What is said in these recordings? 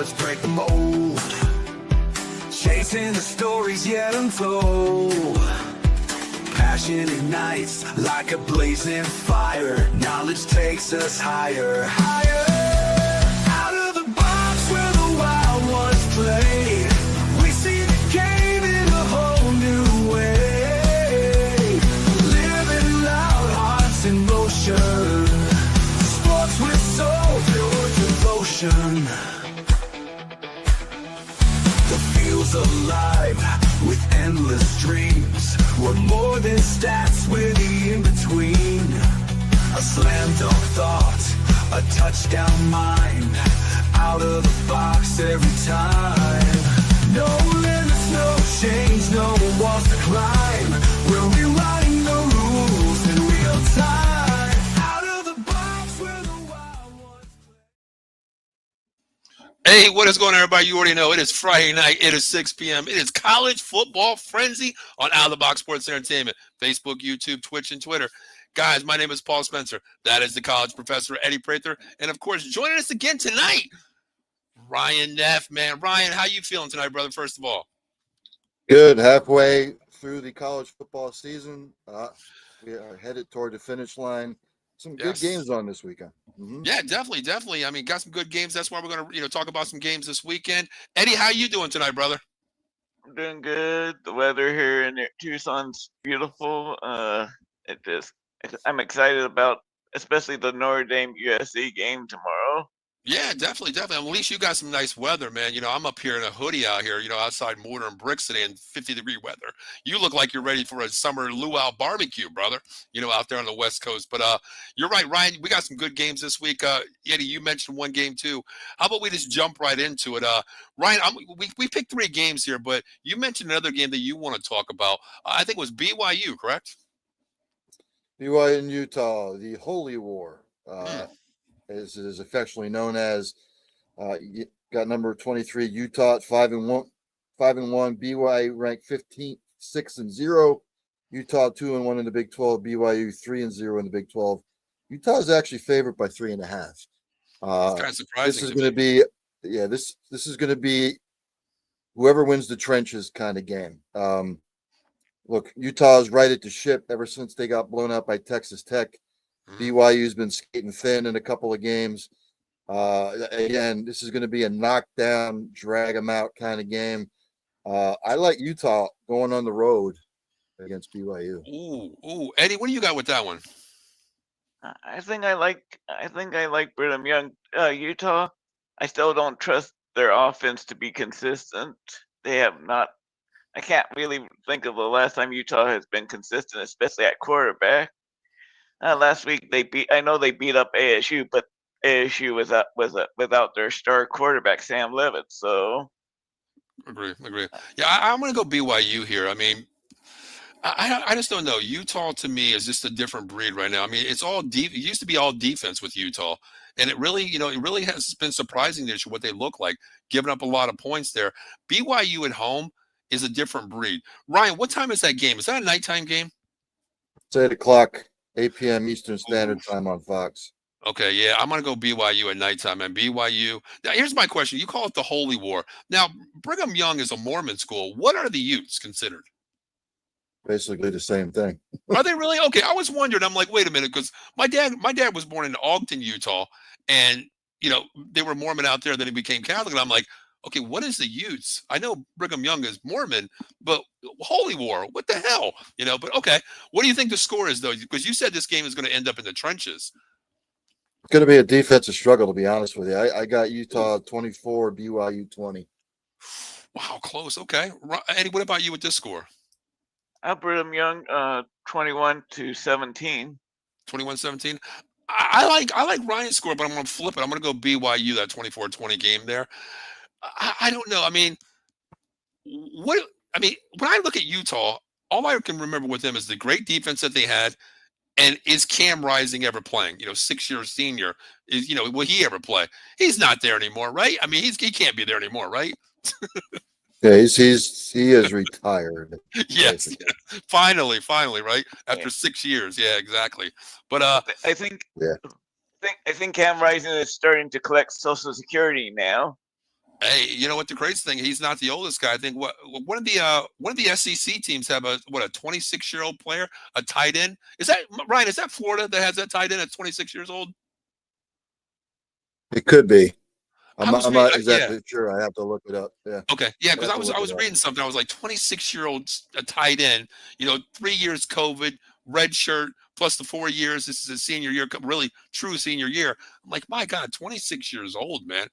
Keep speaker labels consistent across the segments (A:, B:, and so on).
A: let's break the mold. Chasing the stories yet untold. Passion ignites like a blazing fire. Knowledge takes us higher, higher. Out of the box where the wild ones play. We see the game in a whole new way. Living loud, hearts in motion. Sports with soul, pure devotion. The field's alive with endless dreams. We're more than stats, we're the in-between. A slam dunk thought, a touchdown mind. Out of the box every time. No limits, no change, no walls to climb. We're rewriting the rules in real time. Out of the box where the wild ones play.
B: Hey, what is going on, everybody? You already know it is Friday night. It is 6 p.m. It is College Football Frenzy on Out of the Box Sports Entertainment, Facebook, YouTube, Twitch, and Twitter. Guys, my name is Paul Spencer. That is the college professor, Eddie Prather. And, of course, joining us again tonight, Ryan Neff, man. Ryan, how you feeling tonight, brother, first of all?
C: Good. Halfway through the college football season. We are headed toward the finish line. Some good games on this weekend. Mm-hmm.
B: Yeah, definitely. I mean, got some good games. That's why we're going to, talk about some games this weekend. Eddie, how you doing tonight, brother?
D: I'm doing good. The weather here in Tucson's beautiful. I'm excited about, especially the Notre Dame USC game tomorrow.
B: Yeah, definitely. At least you got some nice weather, man. I'm up here in a hoodie out here, outside mortar and bricks today in 50-degree weather. You look like you're ready for a summer luau barbecue, brother, out there on the West Coast. But you're right, Ryan. We got some good games this week. Eddie, you mentioned one game too. How about we just jump right into it? Ryan, we picked 3 games here, but you mentioned another game that you want to talk about. I think it was BYU, correct?
C: BYU in Utah, the Holy War. As it is affectionately known as. You got number 23 Utah at 5-1. BYU ranked 15, 6-0. Utah 2-1 in the Big 12. BYU 3-0 in the Big 12. Utah is actually favored by 3.5.
B: It's kind of surprising.
C: This is going to be, this is going to be whoever wins the trenches kind of game. Look, Utah is right at the ship ever since they got blown out by Texas Tech. BYU's been skating thin in a couple of games. Again, this is going to be a knockdown, drag them out kind of game. I like Utah going on the road against BYU.
B: Ooh, Eddie, what do you got with that one?
D: I think I like Brigham Young. Utah, I still don't trust their offense to be consistent. They have not. I can't really think of the last time Utah has been consistent, especially at quarterback. Last week they beat up ASU, but ASU was without their star quarterback Sam Levitt. So
B: agree. Yeah, I'm going to go BYU here. I mean, I just don't know. Utah to me is just a different breed right now. I mean, it's all deep. It used to be all defense with Utah, and it really has been surprising this year what they look like, giving up a lot of points there. BYU at home is a different breed. Ryan, what time is that game? Is that a nighttime game?
C: It's 8 o'clock. 8 p.m. Eastern Standard Time on Fox.
B: Okay, yeah, I'm going to go BYU at nighttime. And BYU, now here's my question. You call it the Holy War. Now, Brigham Young is a Mormon school. What are the Utes considered?
C: Basically the same thing.
B: Are they really? Okay, I was wondering. I'm like, wait a minute, because my dad was born in Ogden, Utah, and, they were Mormon out there, then he became Catholic, and I'm like, okay, what is the Utes? I know Brigham Young is Mormon, but Holy War, what the hell? But okay. What do you think the score is, though? Because you said this game is going to end up in the trenches.
C: It's going to be a defensive struggle, to be honest with you. I got Utah 24, BYU 20.
B: Wow, close. Okay. Eddie, what about you with this score?
D: Brigham Young, 21-17.
B: 21-17. I like Ryan's score, but I'm going to flip it. I'm going to go BYU, that 24-20 game there. I don't know. I mean, when I look at Utah, all I can remember with them is the great defense that they had, and is Cam Rising ever playing? 6-year senior. Will he ever play? He's not there anymore, right? I mean, he can't be there anymore, right?
C: Yeah, he is retired.
B: Yes, finally, right? After 6 years, yeah, exactly. But
D: I think Cam Rising is starting to collect Social Security now.
B: Hey, you know what the crazy thing? He's not the oldest guy. I think one of the SEC teams have a 26-year-old player, a tight end. Is that Ryan? Is that Florida that has that tight end at 26 years old?
C: It could be.
B: I was
C: I'm
B: reading,
C: not
B: yeah.
C: exactly sure. I have to look it up. Yeah,
B: Okay, yeah,
C: I
B: because
C: have
B: I
C: to
B: was
C: look
B: I
C: it
B: was
C: up.
B: reading something. I was like 26-year-old a tight end. 3 years COVID, red shirt plus the 4 years. This is a senior year, really true senior year. I'm like, my God, 26 years old, man.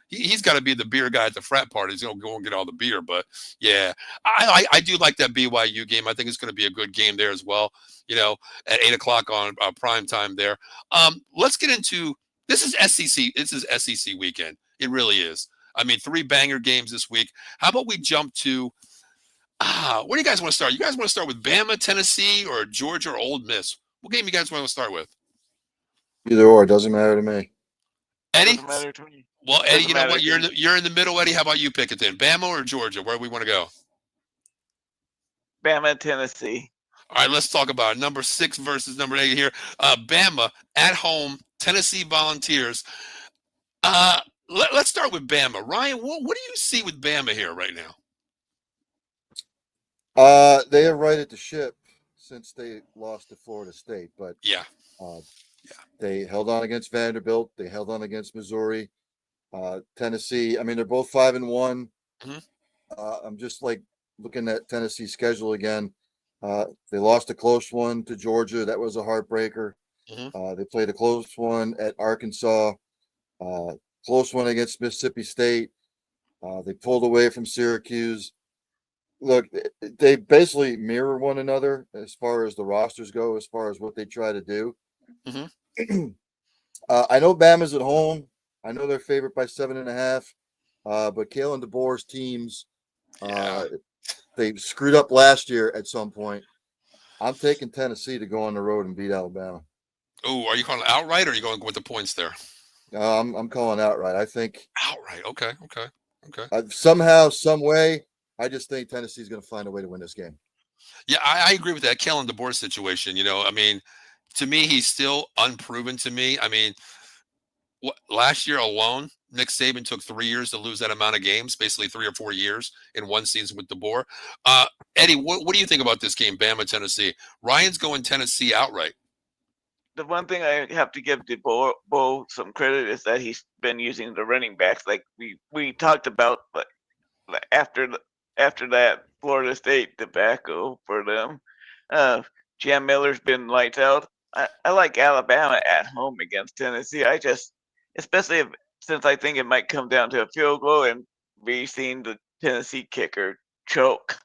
B: He's got to be the beer guy at the frat parties. He'll go and get all the beer. But yeah, I do like that BYU game. I think it's going to be a good game there as well. At 8 o'clock on prime time there. Let's get into this is SEC. This is SEC weekend. It really is. I mean, 3 banger games this week. How about we jump to where do you guys want to start? You guys want to start with Bama, Tennessee, or Georgia or Ole Miss? What game you guys want to start with?
C: Either or, doesn't matter to me.
B: Eddie?
D: Doesn't matter to me.
B: Well, Eddie,
D: Doesn't
B: you know
D: matter
B: what?
D: to me.
B: You're in the middle, Eddie. How about you pick it then? Bama or Georgia? Where do we want to go?
D: Bama, Tennessee.
B: All right, let's talk about it. Number 6 versus number 8 here. Bama at home, Tennessee Volunteers. Uh, let's start with Bama. Ryan, what do you see with Bama here right now?
C: They are right at the ship since they lost to Florida State, but
B: Yeah,
C: uh,
B: yeah.
C: they held on against Vanderbilt. They held on against Missouri, Tennessee. I mean, they're both 5-1.
B: Mhm.
C: I'm just like looking at Tennessee's schedule again. They lost a close one to Georgia. That was a heartbreaker.
B: Mhm.
C: They played a close one at Arkansas. Close one against Mississippi State. They pulled away from Syracuse. Look, they basically mirror one another as far as the rosters go, as far as what they try to do.
B: Mhm.
C: I know Bama's at home. I know they're favored by 7.5. But Kalen DeBoer's teams,
B: Yeah.
C: they screwed up last year at some point. I'm taking Tennessee to go on the road and beat Alabama.
B: Oh, are you calling it outright or are you going with the points there?
C: I'm calling outright. I think
B: Outright. Okay. Okay. Okay.
C: somehow, some way, I just think Tennessee's going to find a way to win this game.
B: Yeah, I agree with that Kellen DeBoer situation. I mean, to me, he's still unproven to me. I mean, last year alone, Nick Saban took 3 years to lose that amount of games, basically 3 or 4 years in one season with DeBoer. Eddie, what do you think about this game, Bama, Tennessee? Ryan's going Tennessee outright.
D: The one thing I have to give Bo some credit is that he's been using the running backs, like we talked about, like after that Florida State debacle for them. Jam Miller's been lights out. I like Alabama at home against Tennessee. Especially since I think it might come down to a field goal and we seen the Tennessee kicker choke.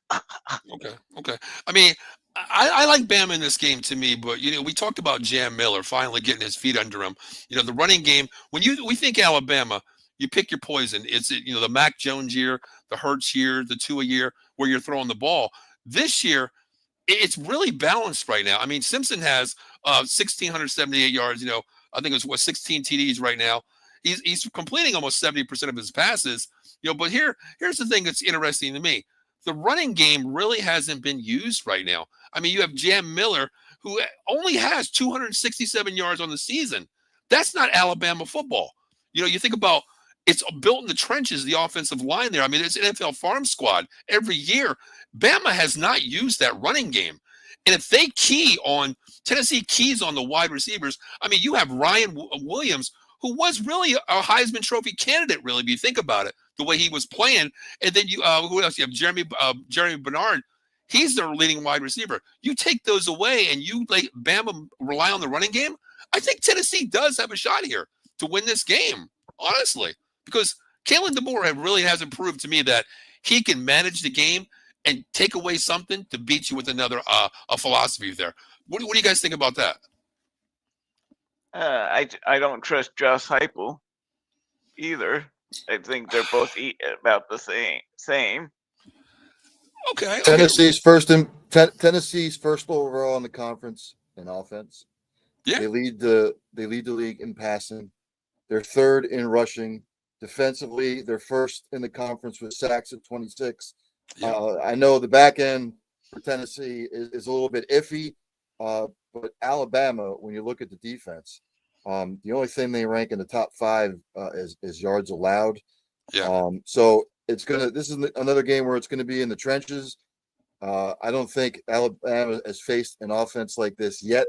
B: Okay. Okay. I mean, I like Bama in this game to me, but we talked about Jam Miller finally getting his feet under him. The running game. When we think Alabama, you pick your poison. It's the Mac Jones year, the Hurts year, the Tua year, where you're throwing the ball. This year, it's really balanced right now. I mean, Simpson has 1,678 yards. I think it's 16 TDs right now. He's completing almost 70% of his passes. But here's the thing that's interesting to me. The running game really hasn't been used right now. I mean, you have Jam Miller, who only has 267 yards on the season. That's not Alabama football. You think about it's built in the trenches, the offensive line there. I mean, it's an NFL farm squad every year. Bama has not used that running game. And if they Tennessee keys on the wide receivers, I mean, you have Ryan Williams, who was really a Heisman Trophy candidate, really, if you think about it, the way he was playing. And then who else? You have Jeremy Bernard. He's their leading wide receiver. You take those away and you let Bama rely on the running game. I think Tennessee does have a shot here to win this game, honestly, because Kalen DeBoer really hasn't proved to me that he can manage the game and take away something to beat you with another a philosophy there. What do you guys think about that?
D: I don't trust Josh Heupel either. I think they're both about the same.
B: Okay.
C: Tennessee's first overall in the conference in offense.
B: Yeah.
C: They lead the league in passing. They're third in rushing. Defensively, they're first in the conference with sacks at 26.
B: Yeah.
C: I know the back end for Tennessee is a little bit iffy, but Alabama, when you look at the defense, the only thing they rank in the top 5 is yards allowed.
B: Yeah.
C: So this is another game where it's gonna be in the trenches. I don't think Alabama has faced an offense like this yet.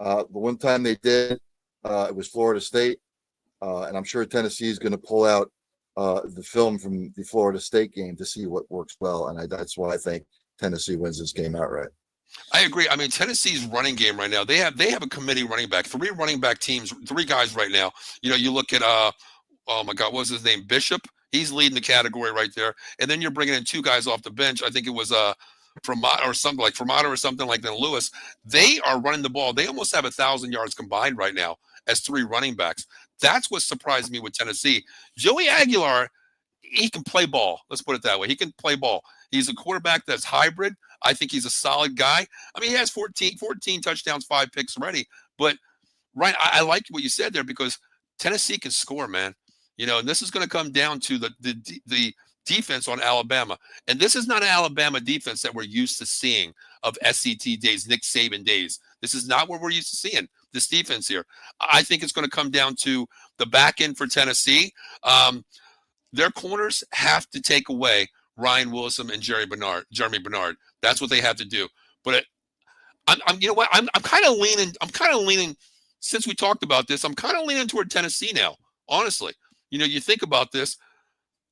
C: The one time they did, it was Florida State, and I'm sure Tennessee is going to pull out the film from the Florida State game to see what works well, and that's why I think Tennessee wins this game outright.
B: I agree. I mean, Tennessee's running game right now, they have a committee running back, three running back teams, three guys right now. You look at oh my God, what was his name? Bishop. He's leading the category right there. And then you're bringing in two guys off the bench. I think it was Fremont or something like Fremont or something like that. Lewis. They are running the ball. They almost have 1,000 yards combined right now as three running backs. That's what surprised me with Tennessee. Joey Aguilar, he can play ball. Let's put it that way. He can play ball. He's a quarterback that's hybrid. I think he's a solid guy. I mean, he has 14 touchdowns, 5 picks already. But Ryan, I like what you said there because Tennessee can score, man. And this is going to come down to the defense on Alabama. And this is not an Alabama defense that we're used to seeing of SET days, Nick Saban days. This is not what we're used to seeing, this defense here. I think it's going to come down to the back end for Tennessee. Their corners have to take away Ryan Wilson and Jeremy Bernard. That's what they have to do. But I'm kind of leaning, since we talked about this, I'm kind of leaning toward Tennessee now, honestly. You think about this,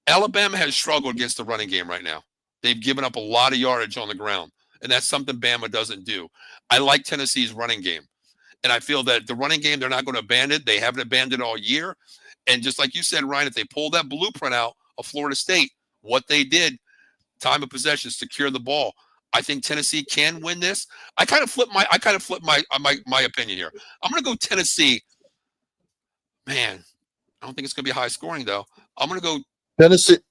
B: Alabama has struggled against the running game right now. They've given up a lot of yardage on the ground, and that's something Bama doesn't do. I like Tennessee's running game, and I feel that the running game, they're not going to abandon it. They haven't abandoned it all year. And just like you said, Ryan, if they pull that blueprint out of Florida State, what they did, time of possession, secure the ball, I think Tennessee can win this. I kind of flip my opinion here. I'm going to go Tennessee. Man, I don't think it's going to be high scoring though. I'm going to go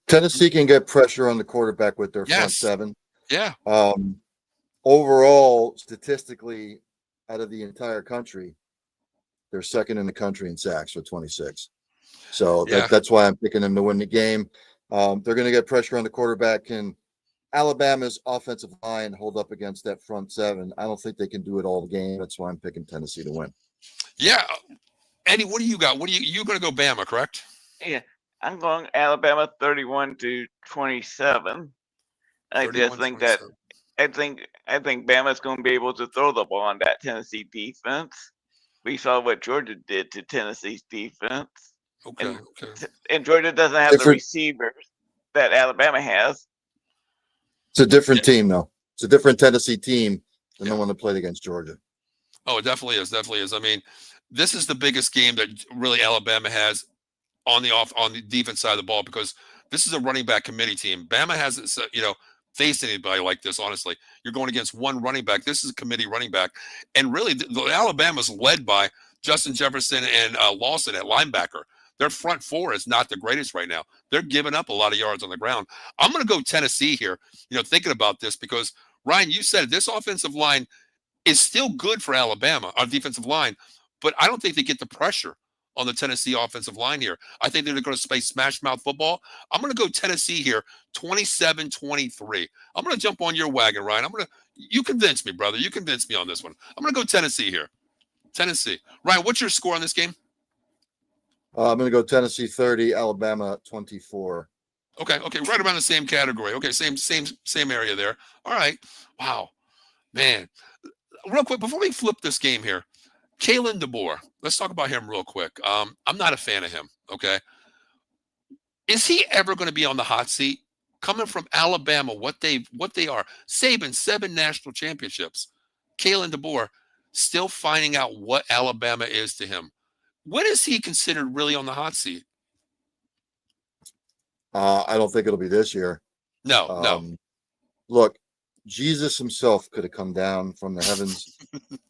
C: Tennessee can get pressure on the quarterback with their front seven.
B: Yeah.
C: Overall, statistically, out of the entire country, they're second in the country in sacks with 26. So that's why I'm picking them to win the game. They're going to get pressure on the quarterback. Can Alabama's offensive line hold up against that front seven? I don't think they can do it all game. That's why I'm picking Tennessee to win.
B: Yeah. Eddie, what do you got? You're going to go Bama, correct?
D: Yeah, I'm going Alabama 31-27. I just think that I think Bama's going to be able to throw the ball on that Tennessee defense. We saw what Georgia did to Tennessee's defense.
B: Okay.
D: And Georgia doesn't have the receivers that Alabama has.
C: It's a different team, though. It's a different Tennessee team than the one that played against Georgia.
B: Oh, it definitely is. Definitely is. I mean, this is the biggest game that really Alabama has on the defense side of the ball because this is a running back committee team. Bama hasn't, faced anybody like this. Honestly, you're going against one running back. This is a committee running back, and really, the Alabama's led by Justin Jefferson and Lawson at linebacker. Their front four is not the greatest right now. They're giving up a lot of yards on the ground. I'm going to go Tennessee here. Thinking about this because Ryan, you said this offensive line is still good for Alabama, our defensive line, but I don't think they get the pressure on the Tennessee offensive line here. I think they're going to play smash mouth football. I'm going to go Tennessee here, 27-23. I'm going to jump on your wagon, Ryan. You convince me, brother. You convince me on this one. I'm going to go Tennessee here. Tennessee. Ryan, what's your score on this game?
C: I'm going to go Tennessee 30, Alabama 24.
B: Okay, right around the same category. Okay, same area there. All right. Wow, man. Real quick before we flip this game here, Kalen DeBoer. Let's talk about him real quick. I'm not a fan of him. Okay, is he ever going to be on the hot seat? Coming from Alabama, what they are, Saban 7 national championships. Kalen DeBoer still finding out what Alabama is to him. When is he considered really on the hot seat?
C: I don't think it'll be this year.
B: No.
C: Look, Jesus himself could have come down from the heavens.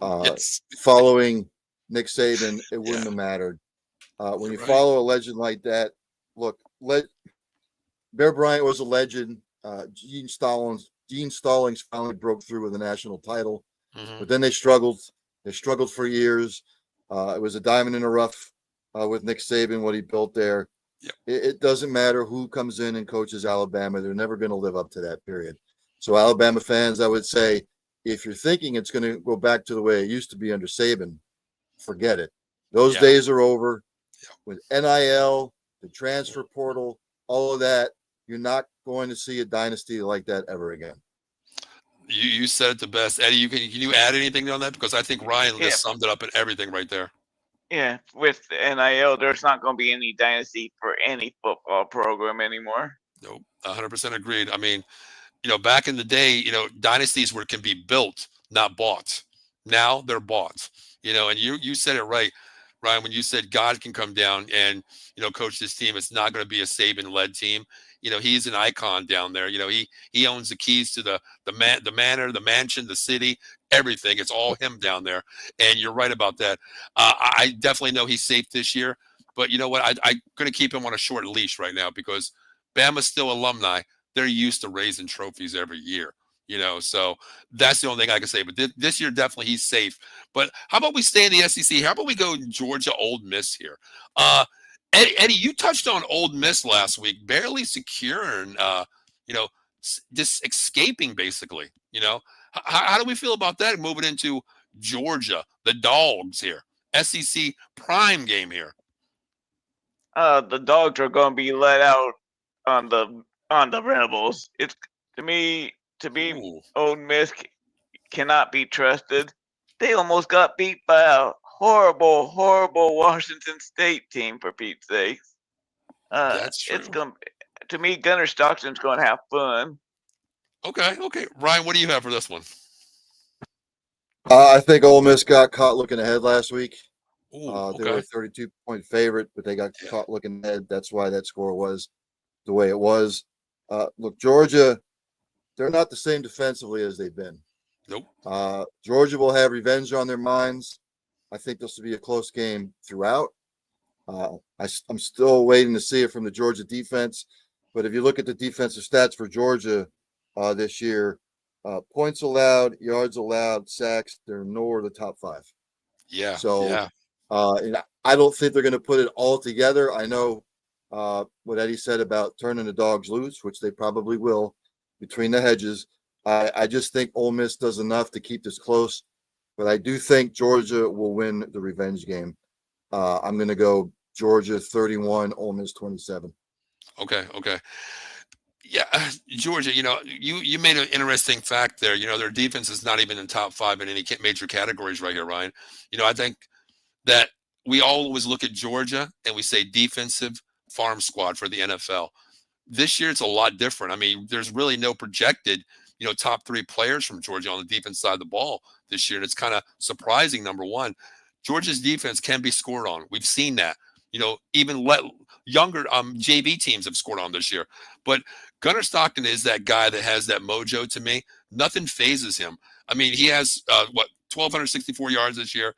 B: Yes.
C: Following Nick Saban, it wouldn't have mattered. When you follow a legend like that, look, Bear Bryant was a legend. Gene Stallings finally broke through with a national title, but then they struggled. They struggled for years. It was a diamond in the rough with Nick Saban, what he built there.
B: Yep.
C: It doesn't matter who comes in and coaches Alabama. They're never going to live up to that, period. So Alabama fans, I would say, if you're thinking it's going to go back to the way it used to be under Saban, forget it. Those days are over. With NIL, the transfer portal, all of that, you're not going to see a dynasty like that ever again.
B: You said it the best, Eddie. Can you add anything on that? Because I think Ryan
D: Yeah,
B: just summed it up in everything right there.
D: yeah. With NIL, there's not going to be any dynasty for any football program anymore.
B: Nope, 100% agreed. I mean, back in the day, dynasties can be built, not bought. Now they're bought. And you said it right, Ryan, when you said God can come down and coach this team. It's not going to be a Saban-led team. He's an icon down there. He owns the keys to the manor, the mansion, the city, everything. It's all him down there. And you're right about that. I definitely know he's safe this year. But you know what? I'm going to keep him on a short leash right now because Bama's still alumni. They're used to raising trophies every year, so that's the only thing I can say. But this year, definitely he's safe. But how about we stay in the SEC? How about we go Georgia, Ole Miss here? Eddie, you touched on Ole Miss last week, barely securing, just escaping basically. How do we feel about that moving into Georgia, the Dogs here, SEC prime game here?
D: The Dogs are going to be let out on the Rebels. It's to me
B: Ooh.
D: Ole Miss cannot be trusted. They almost got beat by a horrible Washington State team, for Pete's sake.
B: That's true.
D: To me, Gunnar Stockton's going to have fun.
B: Okay. Ryan, what do you have for this one?
C: I think Ole Miss got caught looking ahead last week.
B: Ooh, okay.
C: They were a 32-point favorite, but they got caught looking ahead. That's why that score was the way it was. Look, Georgia, they're not the same defensively as they've been.
B: Nope.
C: Georgia will have revenge on their minds. I think this will be a close game throughout. I'm still waiting to see it from the Georgia defense. But if you look at the defensive stats for Georgia this year, points allowed, yards allowed, sacks, they're nowhere the top 5.
B: Yeah.
C: So
B: yeah.
C: And I don't think they're going to put it all together. I know what Eddie said about turning the Dogs loose, which they probably will between the hedges. I just think Ole Miss does enough to keep this close, but I do think Georgia will win the revenge game. I'm going to go Georgia 31, Ole Miss 27.
B: Okay. Yeah, Georgia, you made an interesting fact there. Their defense is not even in top 5 in any major categories right here, Ryan. I think that we always look at Georgia and we say defensive farm squad for the NFL. This year, it's a lot different. I mean, there's really no projected, top 3 players from Georgia on the defense side of the ball this year. And it's kind of surprising, number one. Georgia's defense can be scored on. We've seen that. Even younger JV teams have scored on this year. But Gunnar Stockton is that guy that has that mojo to me. Nothing phases him. I mean, he has, 1,264 yards this year.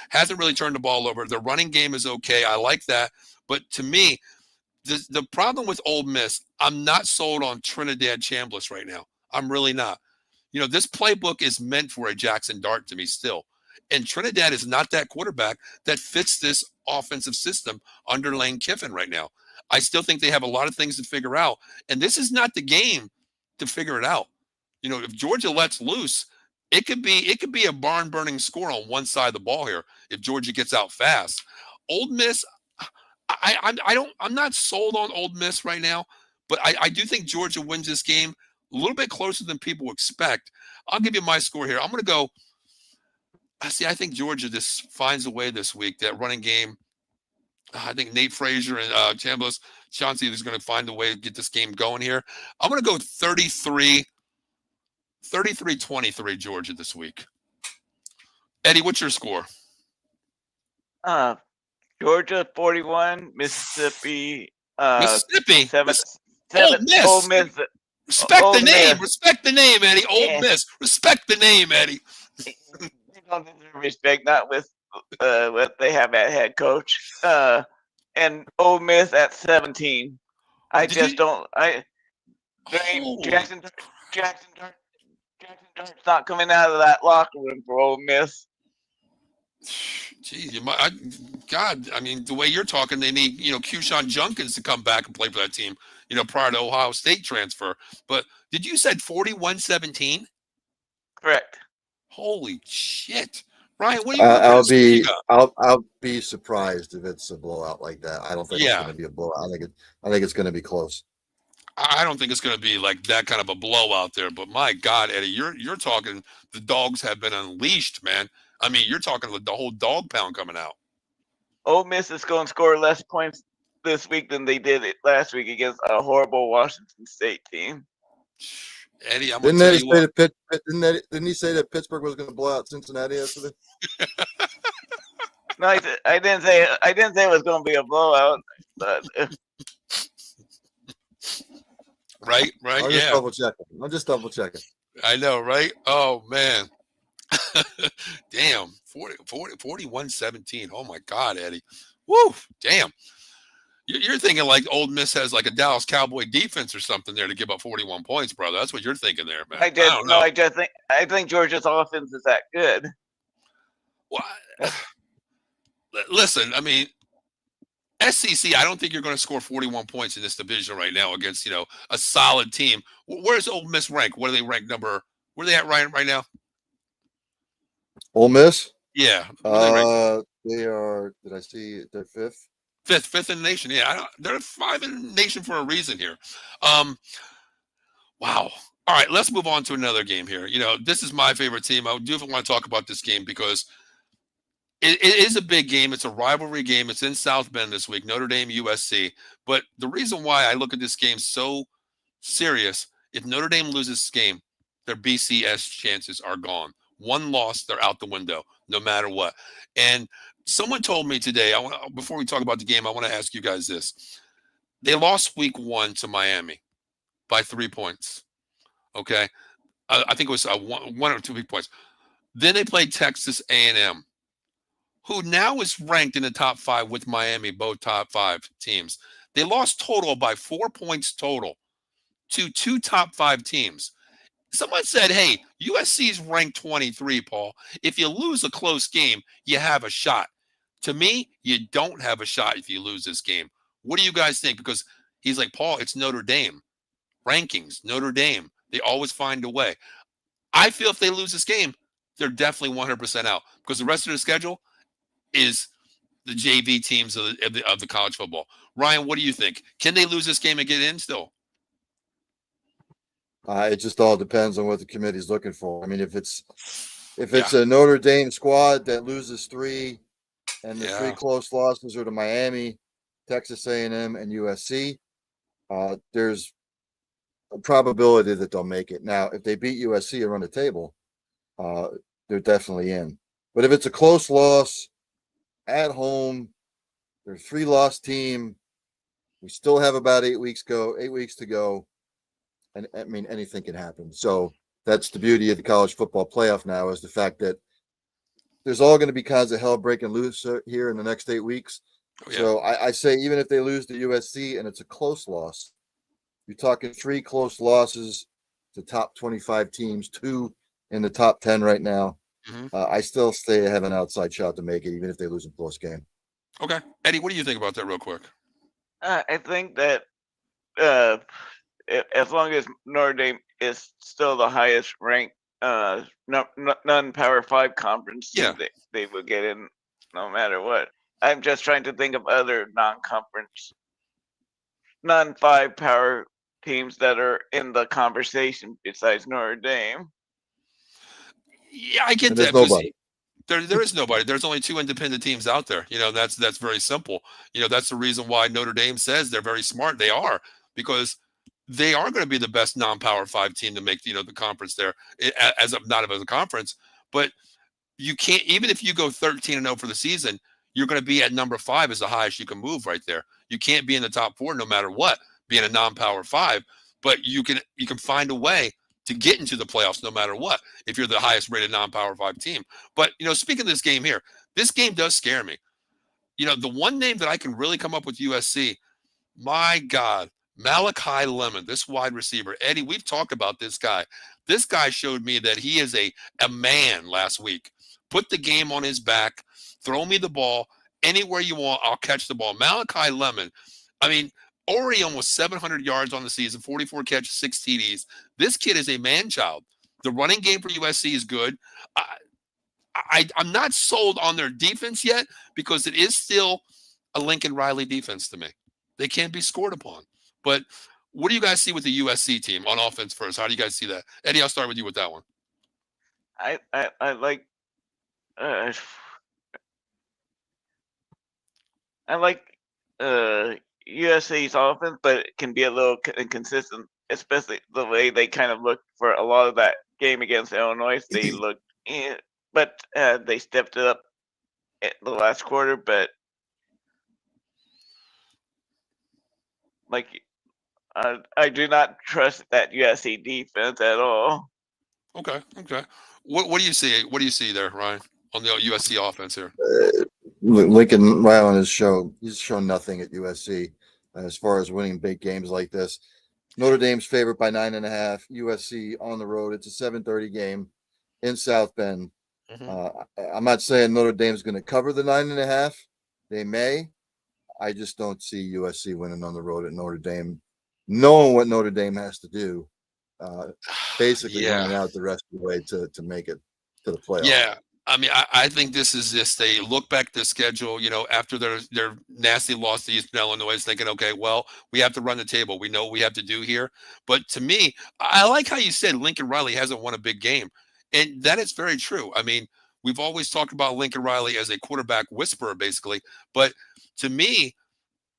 B: Hasn't really turned the ball over. The running game is okay. I like that. But to me, the problem with Ole Miss, I'm not sold on Trinidad Chambliss right now. I'm really not. This playbook is meant for a Jackson Dart to me still. And Trinidad is not that quarterback that fits this offensive system under Lane Kiffin right now. I still think they have a lot of things to figure out. And this is not the game to figure it out. If Georgia lets loose, it could be a barn burning score on one side of the ball here if Georgia gets out fast. Ole Miss, I'm not sold on Ole Miss right now, but I do think Georgia wins this game a little bit closer than people expect. I'll give you my score here. I'm going to go. I think Georgia just finds a way this week. That running game, I think Nate Frazier and Chambliss, Chauncey is going to find a way to get this game going here. I'm going to go 33-23 Georgia this week. Eddie, what's your score?
D: Georgia 41, Mississippi.
B: Mississippi.
D: 7.
B: Ole Miss.
D: Ole Miss.
B: Respect
D: Ole
B: the name.
D: Miss.
B: Respect the name, Eddie. Ole
D: Yeah.
B: Miss. Respect the name, Eddie.
D: They don't deserve respect, not with what they have at head coach. And Ole Miss at 17. Jackson Dart's not coming out of that locker room for Ole Miss.
B: Geez, I mean, the way you're talking, they need, Keyshawn Junkins to come back and play for that team, prior to Ohio State transfer. But did you said 41-17?
D: Correct.
B: Holy shit. Ryan, what kind of score you got?
C: I'll be surprised if it's a blowout like that. I don't think it's
B: Yeah,
C: going to be a blowout. I think it's going to be close.
B: I don't think it's going to be like that kind of a blowout there. But my God, Eddie, you're talking the dogs have been unleashed, man. I mean, you're talking the whole dog pound coming out.
D: Ole Miss is going to score less points this week than they did it last week against a horrible Washington State team.
B: Eddie, I'm going to tell you what.
C: Didn't he say that Pittsburgh was going to blow out Cincinnati yesterday?
D: No, I didn't say it was going to be a blowout. But
B: Right,
C: I'm just double checking.
B: I know, right? Oh man. Damn, 41-17. Oh my God, Eddie. Woo, damn. You're thinking like Old Miss has like a Dallas Cowboy defense or something there to give up 41 points, brother. That's what you're thinking there, man.
D: I think Georgia's offense is that good.
B: Well, listen, I mean, SEC, I don't think you're going to score 41 points in this division right now against, a solid team. Where's Ole Miss rank? What are they ranked where are they at right now?
C: Ole Miss?
B: Yeah.
C: They are, did I see they're fifth?
B: Fifth in the nation. Yeah, they're 5 in the nation for a reason here. Wow. All right, let's move on to another game here. This is my favorite team. I do want to talk about this game because it is a big game. It's a rivalry game. It's in South Bend this week, Notre Dame, USC. But the reason why I look at this game so serious, if Notre Dame loses this game, their BCS chances are gone. One loss, they're out the window, no matter what. And someone told me today, before we talk about the game, I want to ask you guys this. They lost week 1 to Miami by 3 points. Okay. I think it was 1 or 2 big points. Then they played Texas A&M, who now is ranked in the top 5 with Miami, both top 5 teams. They lost total by 4 points total to 2 top 5 teams. Someone said, hey, USC is ranked 23, Paul. If you lose a close game, you have a shot. To me, you don't have a shot if you lose this game. What do you guys think? Because he's like, Paul, it's Notre Dame. Rankings, Notre Dame. They always find a way. I feel if they lose this game, they're definitely 100% out because the rest of the schedule is the JV teams of the college football. Ryan, what do you think? Can they lose this game and get in still?
C: It just all depends on what the committee's looking for. I mean, if it's a Notre Dame squad that loses 3 and the 3 close losses are to Miami, Texas A&M, and USC, there's a probability that they'll make it. Now, if they beat USC and run the table, they're definitely in. But if it's a close loss at home, they're a 3-loss team. We still have about 8 weeks to go. And I mean, anything can happen. So that's the beauty of the college football playoff now is the fact that there's all going to be kinds of hell breaking loose here in the next 8 weeks. Oh, yeah. So I say, even if they lose to USC and it's a close loss, you're talking 3 close losses to top 25 teams, 2 in the top 10 right now. Mm-hmm. I still say they have an outside shot to make it, even if they lose a close game.
B: Okay. Eddie, what do you think about that real quick?
D: I think that as long as Notre Dame is still the highest ranked non-Power 5 conference, they will get in no matter what. I'm just trying to think of other non-conference, non-5 power teams that are in the conversation besides Notre Dame.
B: Yeah, I get that.
C: Nobody.
B: There is nobody. There's only 2 independent teams out there. That's very simple. That's the reason why Notre Dame says they're very smart. They are, because they are going to be the best non-Power 5 team to make, the conference there not as a conference, but you can't, even if you go 13-0 for the season, you're going to be at number 5 is the highest you can move right there. You can't be in the top 4 no matter what, being a non-Power 5, but you can find a way to get into the playoffs no matter what if you're the highest rated non-Power 5 team. But, speaking of this game here, this game does scare me. The one name that I can really come up with USC, my God, Malachi Lemon, this wide receiver. Eddie, we've talked about this guy. This guy showed me that he is a man last week. Put the game on his back. Throw me the ball. Anywhere you want, I'll catch the ball. Malachi Lemon, I mean, already almost 700 yards on the season, 44 catches, 6 TDs. This kid is a man-child. The running game for USC is good. I'm not sold on their defense yet because it is still a Lincoln Riley defense to me. They can't be scored upon. But what do you guys see with the USC team on offense first? How do you guys see that? Eddie, I'll start with you with that one.
D: I like I like USC's offense, but it can be a little inconsistent, especially the way they kind of looked for a lot of that game against Illinois. They looked, but they stepped it up at the last quarter. But like, I do not trust that USC defense at all.
B: Okay. What do you see? What do you see there, Ryan, on the USC offense here?
C: Lincoln Riley he's shown nothing at USC as far as winning big games like this. Notre Dame's favorite by 9.5. USC on the road. It's a 7:30 game in South Bend. I'm not saying Notre Dame's going to cover the 9.5. They may. I just don't see USC winning on the road at Notre Dame, knowing what Notre Dame has to do, basically running out the rest of the way to make it to the playoffs.
B: Yeah. I mean, I think this is just a look back at the schedule, after their nasty loss to Eastern Illinois, thinking, okay, well, we have to run the table. We know what we have to do here. But to me, I like how you said Lincoln Riley hasn't won a big game. And that is very true. I mean, we've always talked about Lincoln Riley as a quarterback whisperer, basically. But to me,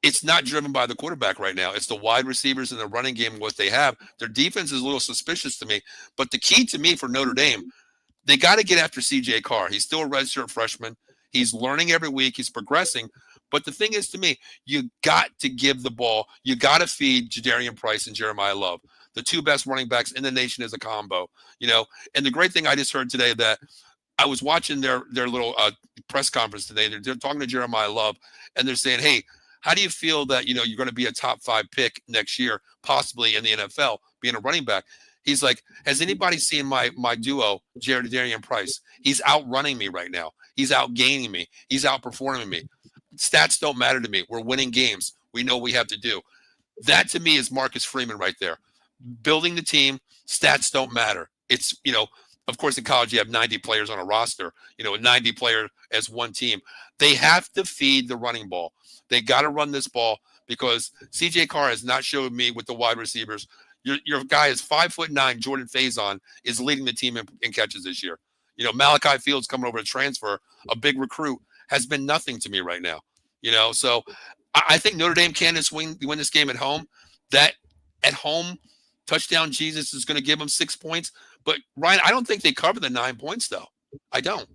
B: it's not driven by the quarterback right now. It's the wide receivers and the running game, what they have. Their defense is a little suspicious to me. But the key to me for Notre Dame, they got to get after CJ Carr. He's still a redshirt freshman. He's learning every week. He's progressing. But the thing is, to me, you got to give the ball. You got to feed Jadarian Price and Jeremiah Love, the two best running backs in the nation as a combo. And the great thing I just heard today that I was watching their little press conference today. They're talking to Jeremiah Love, and they're saying, hey, how do you feel that, you're going to be a top 5 pick next year, possibly in the NFL, being a running back? He's like, has anybody seen my duo, Jadarian Price? He's outrunning me right now. He's outgaining me. He's outperforming me. Stats don't matter to me. We're winning games. We know what we have to do. That to me is Marcus Freeman right there. Building the team, stats don't matter. It's, of course, in college, you have 90 players on a roster, 90 players as one team. They have to feed the running ball. They got to run this ball because CJ Carr has not showed me with the wide receivers. Your guy is 5'9". Jordan Faison is leading the team in catches this year. Malachi Fields coming over to transfer, a big recruit, has been nothing to me right now. So I think Notre Dame can win this game at home. That at home touchdown Jesus is going to give them 6 points. But Ryan, I don't think they cover the 9 points though. I don't.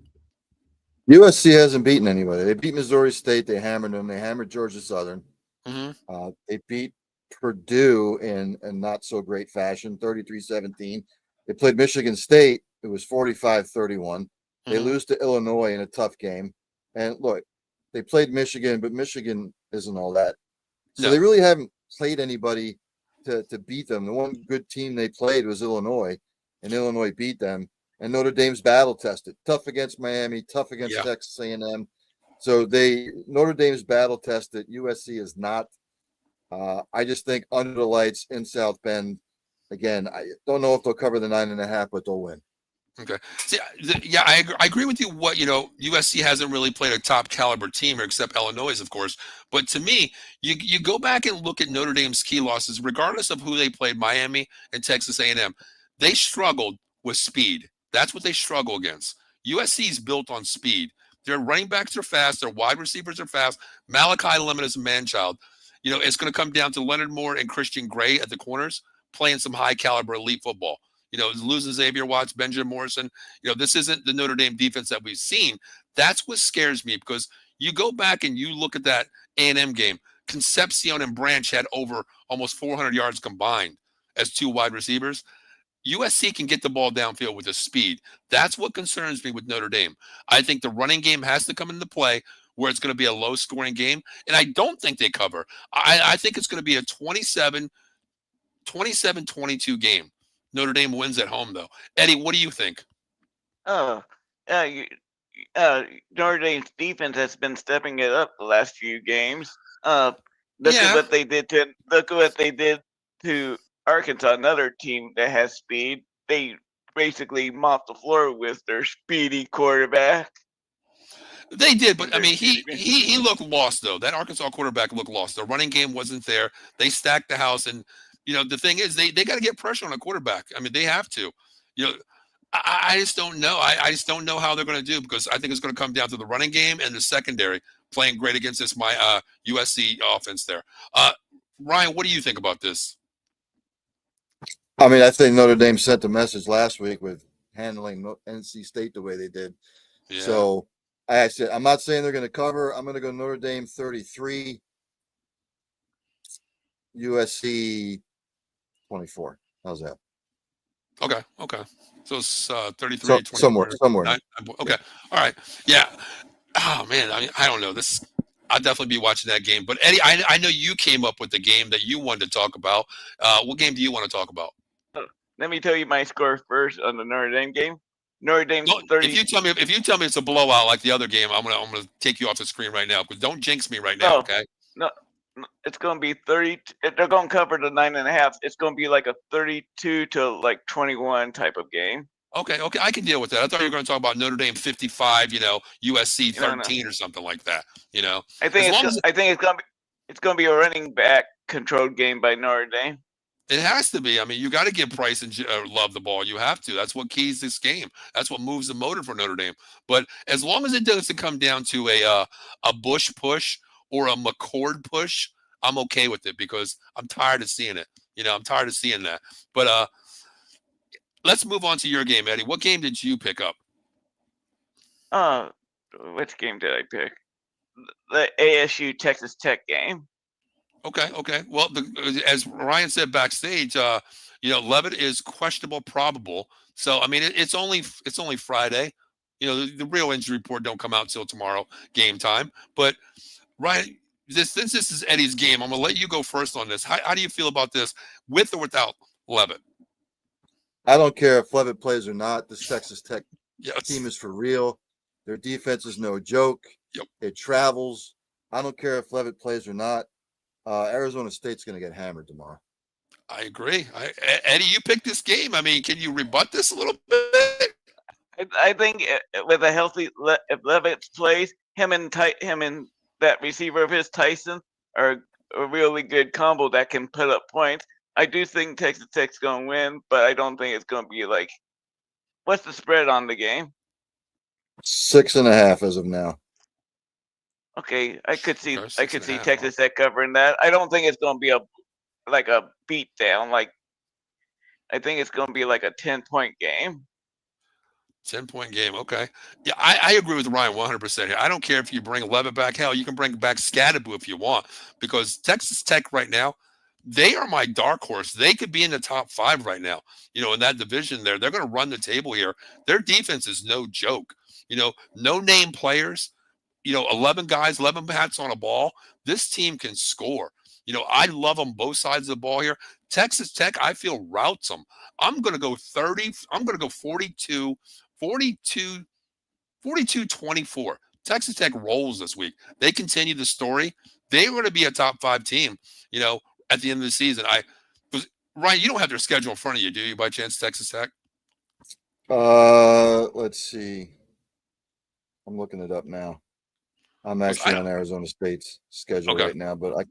C: USC hasn't beaten anybody. They beat Missouri State. They hammered them. They hammered Georgia Southern. They beat Purdue in not so great fashion, 33-17. They played Michigan State. It was 45-31. They lose to Illinois in a tough game. And look, they played Michigan, but Michigan isn't all that. So they really haven't played anybody to beat them. The one good team they played was Illinois, and Illinois beat them. And Notre Dame's battle tested, tough against Miami, tough against Texas A&M. So Notre Dame's battle tested. USC is not. I just think under the lights in South Bend, again, I don't know if they'll cover the 9.5, but they'll win.
B: Okay. See, I agree with you. USC hasn't really played a top caliber team here, except Illinois, of course. But to me, you go back and look at Notre Dame's key losses, regardless of who they played, Miami and Texas A&M. They struggled with speed. That's what they struggle against. USC is built on speed. Their running backs are fast. Their wide receivers are fast. Malachi Lemon is a man-child. It's going to come down to Leonard Moore and Christian Gray at the corners playing some high-caliber elite football. Losing Xavier Watts, Benjamin Morrison. This isn't the Notre Dame defense that we've seen. That's what scares me because you go back and you look at that A&M game. Concepcion and Branch had over almost 400 yards combined as two wide receivers. USC can get the ball downfield with the speed. That's what concerns me with Notre Dame. I think the running game has to come into play where it's going to be a low-scoring game, and I don't think they cover. I think it's going to be a 27-22 game. Notre Dame wins at home, though. Eddie, what do you think?
D: Notre Dame's defense has been stepping it up the last few games. Look at what they did to Arkansas, another team that has speed. They basically mopped the floor with their speedy quarterback.
B: They did, but I
D: Their
B: mean,
D: speedy.
B: he looked lost though. That Arkansas quarterback looked lost. The running game wasn't there. They stacked the house, and the thing is, they got to get pressure on a quarterback. I mean, they have to. You know, I just don't know. I just don't know how they're going to do, because I think it's going to come down to the running game and the secondary playing great against this USC offense there. Ryan, what do you think about this?
C: I mean, I think Notre Dame sent a message last week with handling NC State the way they did.
B: Yeah.
C: So I said, I'm not saying they're going to cover. I'm going to go Notre Dame 33, USC 24. How's that?
B: Okay. So it's 33, 24.
C: Somewhere.
B: Okay. All right. Yeah. Oh man, I mean, I don't know. I'll definitely be watching that game. But Eddie, I know you came up with the game that you wanted to talk about. What game do you want to talk about?
D: Let me tell you my score first on the Notre Dame game. Notre Dame 30.
B: If you tell me it's a blowout like the other game, I'm gonna take you off the screen right now. Because don't jinx me right now, okay?
D: No, it's gonna be 30. They're gonna cover the 9.5. It's gonna be like a 32 to like 21 type of game.
B: Okay, I can deal with that. I thought you were going to talk about Notre Dame 55, USC 13 or something like that.
D: I think it's gonna be a running back controlled game by Notre Dame.
B: It has to be. I mean, you got to give Price and Love the ball. You have to. That's what keys this game. That's what moves the motor for Notre Dame. But as long as it doesn't come down to a Bush push or a McCord push, I'm okay with it, because I'm tired of seeing it. I'm tired of seeing that. But let's move on to your game, Eddie. What game did you pick up?
D: Which game did I pick? The ASU Texas Tech game.
B: Okay. Well, as Ryan said backstage, Levitt is questionable, probable. So I mean, it's only Friday. The real injury report don't come out until tomorrow, game time. But Ryan, since this is Eddie's game, I'm gonna let you go first on this. How do you feel about this, with or without Levitt?
C: I don't care if Levitt plays or not. This Texas Tech
B: Yes.
C: team is for real. Their defense is no joke.
B: Yep.
C: It travels. I don't care if Levitt plays or not. Arizona State's going to get hammered tomorrow.
B: I agree. Eddie, you picked this game. I mean, can you rebut this a little bit?
D: I think with a healthy, if Levitt plays, him and that receiver of his, Tyson, are a really good combo that can put up points. I do think Texas Tech's going to win, but I don't think it's going to be like. What's the spread on the game?
C: 6.5 as of now.
D: Okay, I could see
B: $6.5.
D: Texas Tech covering that. I don't think it's going to be a beat down. Like, I think it's going to be like a 10-point game.
B: 10-point game. Okay. Yeah, I agree with Ryan 100% here. I don't care if you bring Levitt back. Hell, you can bring back Scadaboo if you want, because Texas Tech right now, they are my dark horse. They could be in the top 5 right now, in that division there. They're going to run the table here. Their defense is no joke. No name players, 11 guys, 11 hats on a ball. This team can score. I love them both sides of the ball here. Texas Tech, I feel, routes them. I'm going to go 30. I'm going to go 42, 24. Texas Tech rolls this week. They continue the story. They're going to be a top 5 team, at the end of the season. Ryan, you don't have their schedule in front of you, do you, by chance, Texas Tech?
C: Let's see. I'm looking it up now. I'm actually on Arizona State's schedule right now, but I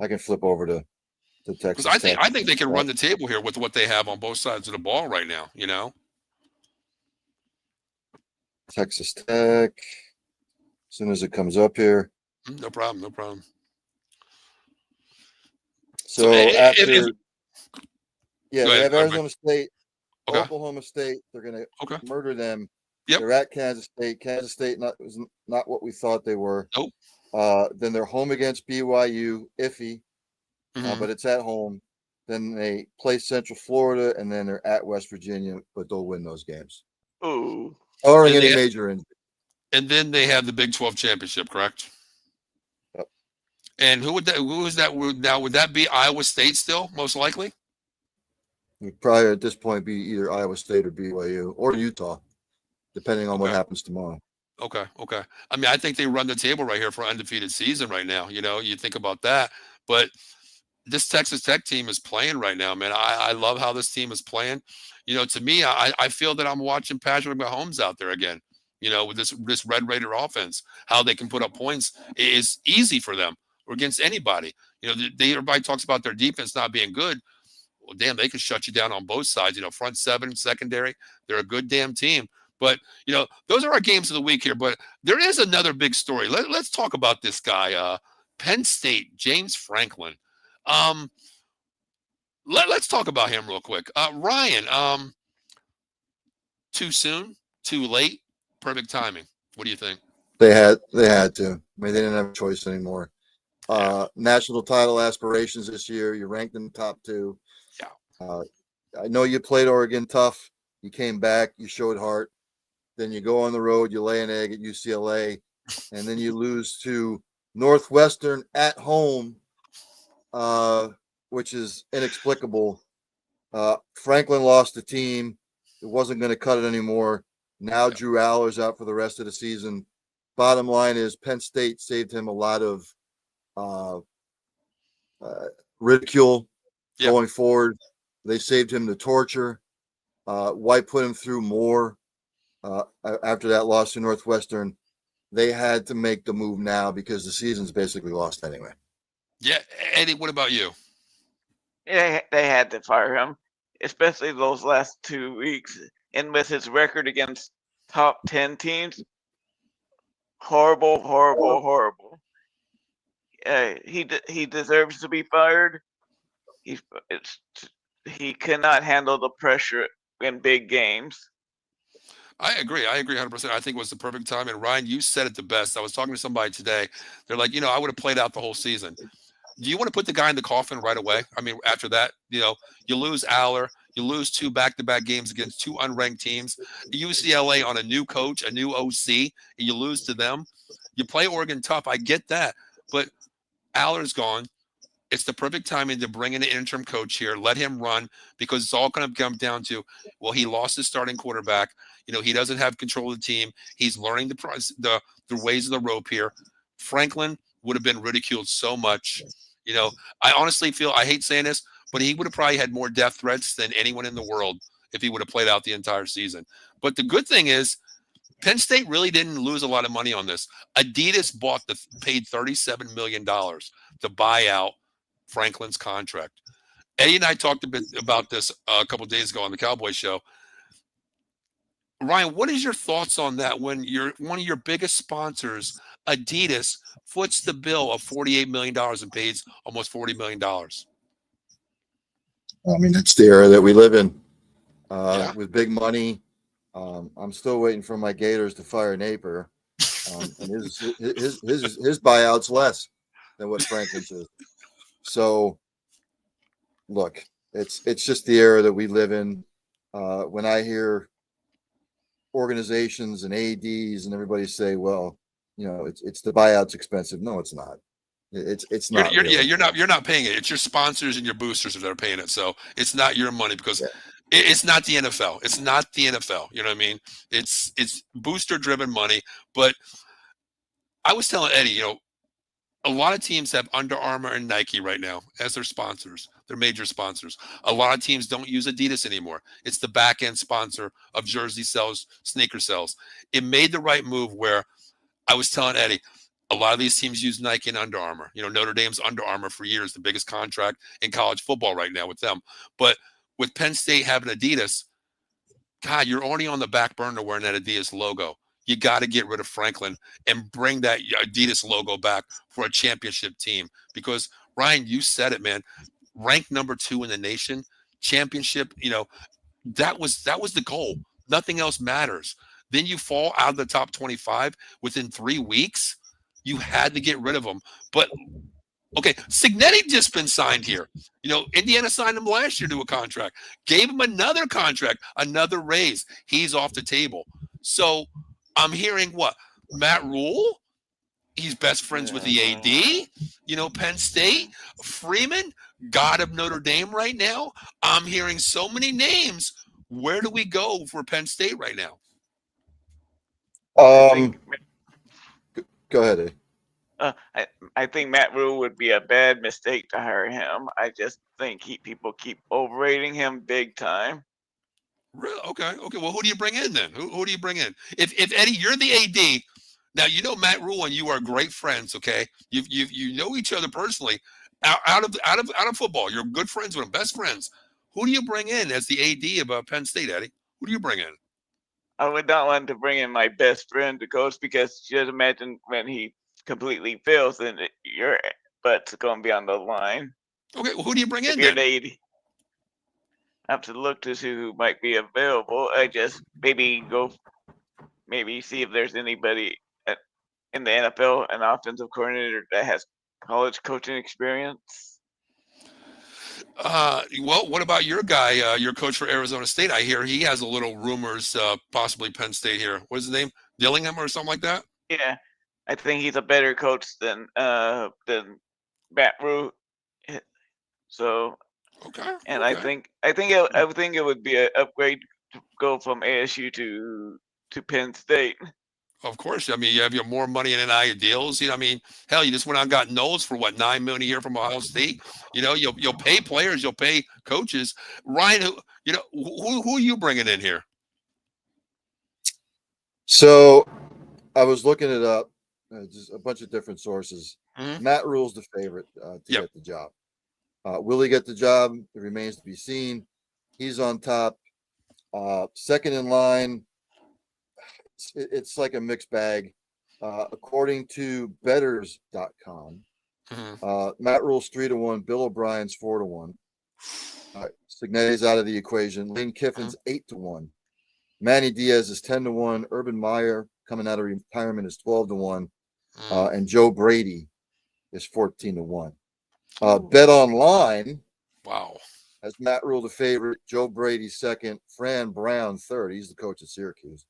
C: can flip over to Texas
B: Tech.
C: Because
B: I think they can run the table here with what they have on both sides of the ball right now.
C: Texas Tech. As soon as it comes up here.
B: No problem.
C: So
B: they
C: have
B: ahead,
C: Arizona State,
B: Okay.
C: Oklahoma State. They're going to murder them.
B: Yep.
C: They're at Kansas State. Kansas State was not what we thought they were.
B: Nope.
C: Then they're home against BYU, iffy,
B: Mhm.
C: but it's at home. Then they play Central Florida, and then they're at West Virginia, but they'll win those games.
D: Ooh.
C: Barring any major injury.
B: And then they have the Big 12 championship, correct?
C: Yep.
B: And who is that? Now, would that be Iowa State still, most likely?
C: It would probably at this point be either Iowa State or BYU or Utah, depending on what happens tomorrow.
B: Okay. I mean, I think they run the table right here for undefeated season right now. You think about that. But this Texas Tech team is playing right now, man. I love how this team is playing. You know, to me, I feel that I'm watching Patrick Mahomes out there again. You know, with this Red Raider offense, how they can put up points is easy for them or against anybody. You know, everybody talks about their defense not being good. Well, damn, they can shut you down on both sides. You know, front seven, secondary, they're a good damn team. But, you know, those are our games of the week here. But there is another big story. Let's talk about this guy, Penn State, James Franklin. Let's talk about him real quick. Ryan, too soon, too late, perfect timing. What do you think?
C: They had to. I mean, they didn't have a choice anymore. National title aspirations this year. You're ranked in the top 2.
B: Yeah.
C: I know you played Oregon tough. You came back. You showed heart. Then you go on the road. You lay an egg at UCLA, and then you lose to Northwestern at home, which is inexplicable. Franklin lost the team. It wasn't going to cut it anymore. Now Drew Aller's out for the rest of the season. Bottom line is Penn State saved him a lot of ridicule going forward. They saved him the torture. Why put him through more after that loss to Northwestern? They had to make the move now because the season's basically lost anyway.
B: Yeah. Eddie, what about you?
D: Yeah, they had to fire him, especially those last 2 weeks. And with his record against top 10 teams, horrible. He deserves to be fired. He cannot handle the pressure in big games.
B: I agree 100%. I think it was the perfect time. And Ryan, you said it the best. I was talking to somebody today. They're like, you know, I would have played out the whole season. Do you want to put the guy in the coffin right away? I mean, after that, you know, you lose Aller, you lose 2 back-to-back games against 2 unranked teams, UCLA on a new coach, a new OC, and you lose to them. You play Oregon tough. I get that. But Aller's gone. It's the perfect timing to bring in an interim coach here, let him run, because it's all going to come down to, well, he lost his starting quarterback. You know, he doesn't have control of the team. He's learning the ways of the rope here. Franklin would have been ridiculed so much. You know, I honestly feel, I hate saying this, but he would have probably had more death threats than anyone in the world if he would have played out the entire season. But the good thing is, Penn State really didn't lose a lot of money on this. Adidas paid $37 million to buy out Franklin's contract. Eddie and I talked a bit about this a couple of days ago on the Cowboy Show. Ryan, what is your thoughts on that when one of your biggest sponsors, Adidas, foots the bill of $48 million and pays almost $40 million?
C: I mean, that's the era that we live in with big money. I'm still waiting for my Gators to fire Napier. And his buyout's less than what Franklin's is. So, look, it's just the era that we live in. When I hear organizations and ADs and everybody say, well, you know, it's the buyout's expensive. No, it's not. It's not.
B: You're not paying it. It's your sponsors and your boosters that are paying it. So it's not your money because it's not the NFL. It's not the NFL. You know what I mean? It's booster driven money. But I was telling Eddie, you know, a lot of teams have Under Armour and Nike right now as their sponsors, their major sponsors. A lot of teams don't use Adidas anymore. It's the back end sponsor of jersey sales, sneaker sales. It made the right move where I was telling Eddie, a lot of these teams use Nike and Under Armour. You know, Notre Dame's Under Armour for years, the biggest contract in college football right now with them. But with Penn State having Adidas, God, you're already on the back burner wearing that Adidas logo. You got to get rid of Franklin and bring that Adidas logo back for a championship team. Because, Ryan, you said it, man. Ranked number 2 in the nation, championship, you know, that was the goal. Nothing else matters. Then you fall out of the top 25 within 3 weeks. You had to get rid of him. But, okay, Signetti just been signed here. You know, Indiana signed him last year to a contract. Gave him another contract, another raise. He's off the table. So I'm hearing what? Matt Rule? He's best friends with the AD. You know, Penn State. Freeman, God of Notre Dame right now. I'm hearing so many names. Where do we go for Penn State right now?
C: Go ahead, Eddie.
D: I think Matt Rule would be a bad mistake to hire him. I just think people keep overrating him big time.
B: Really? Okay. Okay. Well, who do you bring in then? Who do you bring in? If Eddie, you're the AD. Now you know Matt Rule and you are great friends. Okay. You know each other personally. Out of football, you're good friends with him, best friends. Who do you bring in as the AD of Penn State, Eddie? Who do you bring in?
D: I would not want to bring in my best friend to coach because just imagine when he completely fails, then your butt's going to be on the line.
B: Okay. Well, who do you bring
D: If
B: in
D: you're
B: then?
D: the AD, I have to look to see who might be available. I just maybe see if there's anybody in the NFL, an offensive coordinator that has college coaching experience.
B: Well, what about your guy, your coach for Arizona State? I hear he has a little rumors, possibly Penn State here. What's his name? Dillingham or something like that?
D: Yeah, I think he's a better coach than Matt Rule. So,
B: Okay.
D: and
B: Okay.
D: I think it would be an upgrade to go from ASU to Penn State.
B: Of course. I mean, you have your more money in NIL deals. I mean, hell, you just went out and got Knowles for what, $9 million a year from Ohio State. You'll pay players, you'll pay coaches. Ryan, who are you bringing in here?
C: So I was looking it up, just a bunch of different sources.
B: Mhm.
C: Matt Rule's the favorite to
B: Yep.
C: get the job. Will he get the job? It remains to be seen. He's on top. Second in line, it's like a mixed bag. According to betters.com, Matt Rule's 3-1, Bill O'Brien's 4-1. Signetti's out of the equation. Lane Kiffin's 8-1. Manny Diaz is 10-1. Urban Meyer coming out of retirement is 12-1. And Joe Brady is 14-1. Bet online.
B: Wow.
C: Has Matt Rule the favorite, Joe Brady second, Fran Brown third. He's the coach at Syracuse.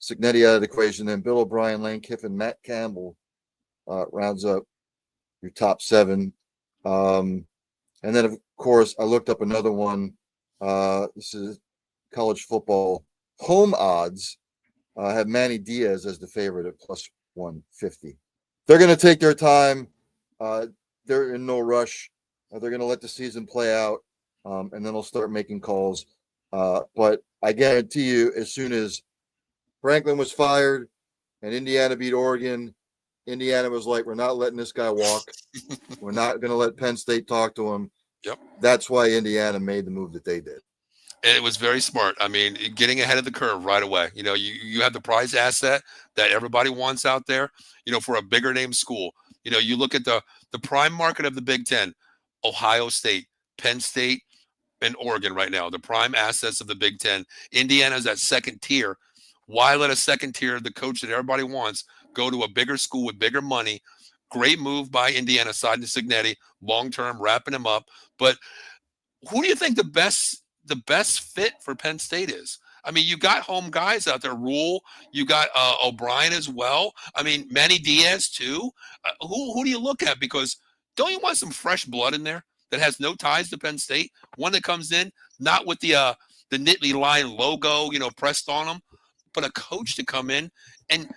C: Signetti out of the equation. Then Bill O'Brien, Lane Kiffin, Matt Campbell rounds up your top 7. And then, of course, I looked up another one. This is college football home odds. Have Manny Diaz as the favorite at plus 150. They're going to take their time. They're in no rush. They're going to let the season play out, and then they'll start making calls. But I guarantee you, as soon as Franklin was fired and Indiana beat Oregon, Indiana was like, we're not letting this guy walk. We're not going to let Penn State talk to him.
B: Yep.
C: That's why Indiana made the move that they did.
B: And it was very smart. I mean, getting ahead of the curve right away. You have the prize asset that everybody wants out there, for a bigger name school. You look at the prime market of the Big Ten, Ohio State, Penn State, and Oregon right now, the prime assets of the Big Ten. Indiana's that second tier. Why let a second tier, the coach that everybody wants, go to a bigger school with bigger money? Great move by Indiana, side to Signetti, long-term, wrapping him up. But who do you think the best fit for Penn State is? I mean, you got home guys out there, Rule. You got O'Brien as well. I mean, Manny Diaz too. Who do you look at? Because don't you want some fresh blood in there that has no ties to Penn State? One that comes in not with the Nittany Lion logo, pressed on them, but a coach to come in and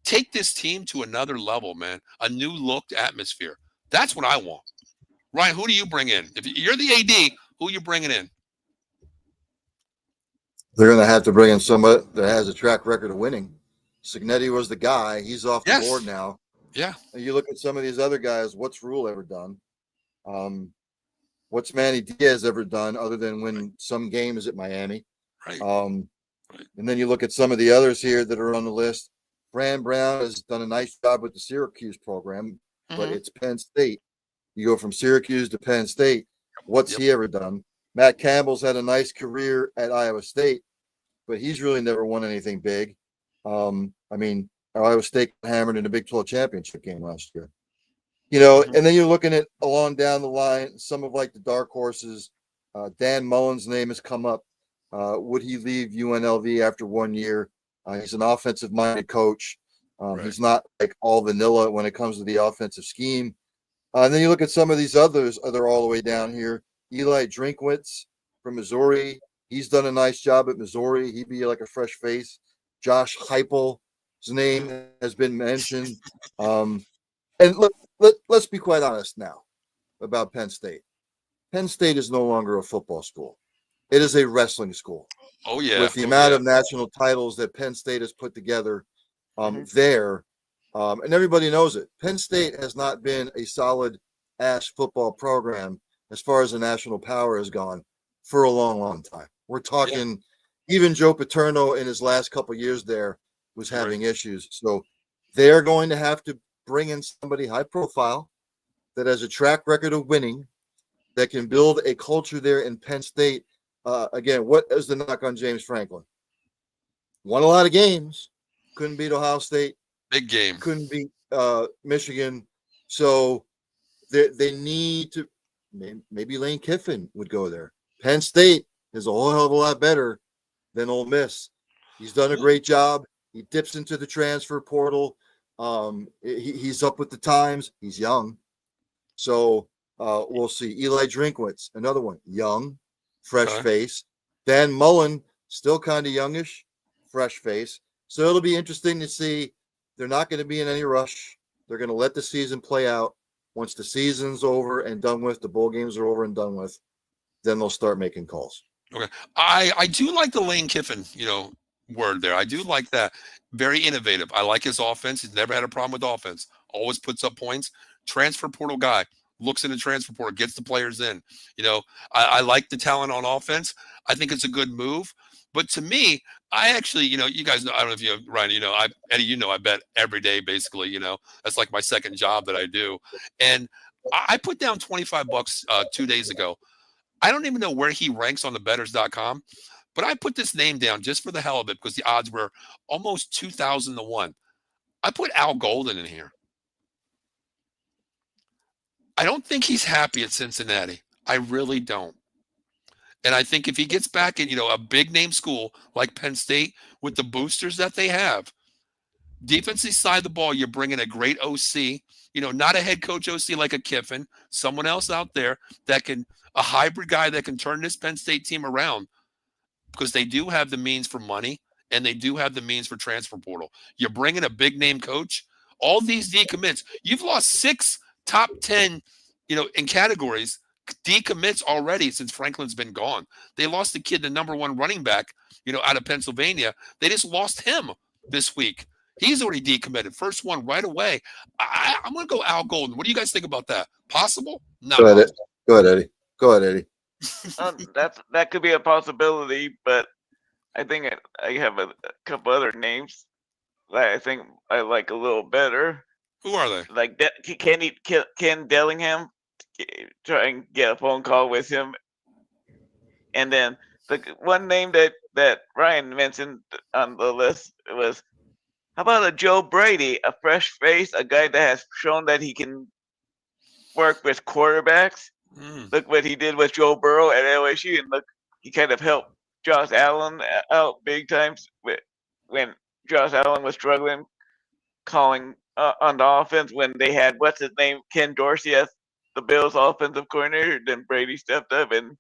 B: take this team to another level, man. A new looked atmosphere. That's what I want. Ryan, who do you bring in? If you're the AD, who are you bringing in?
C: They're going to have to bring in somebody that has a track record of winning. Signetti was the guy. He's off the board now.
B: Yeah.
C: And you look at some of these other guys. What's Rule ever done? What's Manny Diaz ever done other than win some games at Miami?
B: Right.
C: And then you look at some of the others here that are on the list. Fran Brown has done a nice job with the Syracuse program, but it's Penn State. You go from Syracuse to Penn State. What's he ever done? Matt Campbell's had a nice career at Iowa State, but he's really never won anything big. I mean, Iowa State hammered in the Big 12 championship game last year. And then you're looking at along down the line, some of like the dark horses. Dan Mullen's name has come up. Would he leave UNLV after 1 year? He's an offensive-minded coach. He's not like all vanilla when it comes to the offensive scheme. And then you look at some of these others, they're all the way down here. Eli Drinkwitz from Missouri. He's done a nice job at Missouri. He'd be like a fresh face. Josh Heupel's name has been mentioned. And let's be quite honest now about Penn State. Penn State is no longer a football school. It is a wrestling school.
B: Oh yeah,
C: With the amount of national titles that Penn State has put together there, and everybody knows it. Penn State has not been a solid ass football program as far as the national power has gone for a long, long time. We're talking even Joe Paterno in his last couple of years there was having issues. So they're going to have to bring in somebody high profile that has a track record of winning, that can build a culture there in Penn State. Again, what is the knock on James Franklin? Won a lot of games, couldn't beat Ohio State,
B: big game,
C: couldn't beat Michigan. So they need to, maybe Lane Kiffin would go there. Penn State is a whole hell of a lot better than Ole Miss. He's done a great job. He dips into the transfer portal. He's up with the times. He's young. So we'll see. Eli Drinkwitz, another one, young, fresh face. Dan Mullen, still kind of youngish, fresh face. So it'll be interesting to see. They're not going to be in any rush. They're going to let the season play out. Once the season's over and done with, the bowl games are over and done with, then they'll start making calls.
B: Okay. I do like the Lane Kiffin, word there. I do like that. Very innovative. I like his offense. He's never had a problem with offense. Always puts up points. Transfer portal guy. Looks in the transfer portal, gets the players in. I like the talent on offense. I think it's a good move. But to me, I actually, you guys know, I don't know if you, Ryan, Eddie, I bet every day, basically, that's like my second job that I do. And I put down $25 2 days ago. I don't even know where he ranks on the bettors.com, but I put this name down just for the hell of it because the odds were almost 2,000 to 1. I put Al Golden in here. I don't think he's happy at Cincinnati. I really don't. And I think if he gets back in, a big name school like Penn State with the boosters that they have, defensive side of the ball, you're bringing a great OC, not a head coach OC like a Kiffin, someone else out there that can, a hybrid guy that can turn this Penn State team around because they do have the means for money and they do have the means for transfer portal. You're bringing a big name coach. All these decommits, you've lost 6 top 10, in categories, decommits already since Franklin's been gone. They lost the kid, the number 1 running back, out of Pennsylvania. They just lost him this week. He's already decommitted. First one right away. I'm going to go Al Golden. What do you guys think about that? Possible? Not
C: Go ahead, Eddie. Go ahead, Eddie.
D: That could be a possibility, but I think I have a couple other names that I think I like a little better.
B: Who are they?
D: Like Ken Dellingham. Try and get a phone call with him. And then the one name that Ryan mentioned on the list was, how about a Joe Brady, a fresh face, a guy that has shown that he can work with quarterbacks. Look what he did with Joe Burrow at LSU, and look, he kind of helped Josh Allen out big times when Josh Allen was struggling calling on the offense when they had, what's his name, Ken Dorsey as the Bills' offensive coordinator. Then Brady stepped up, and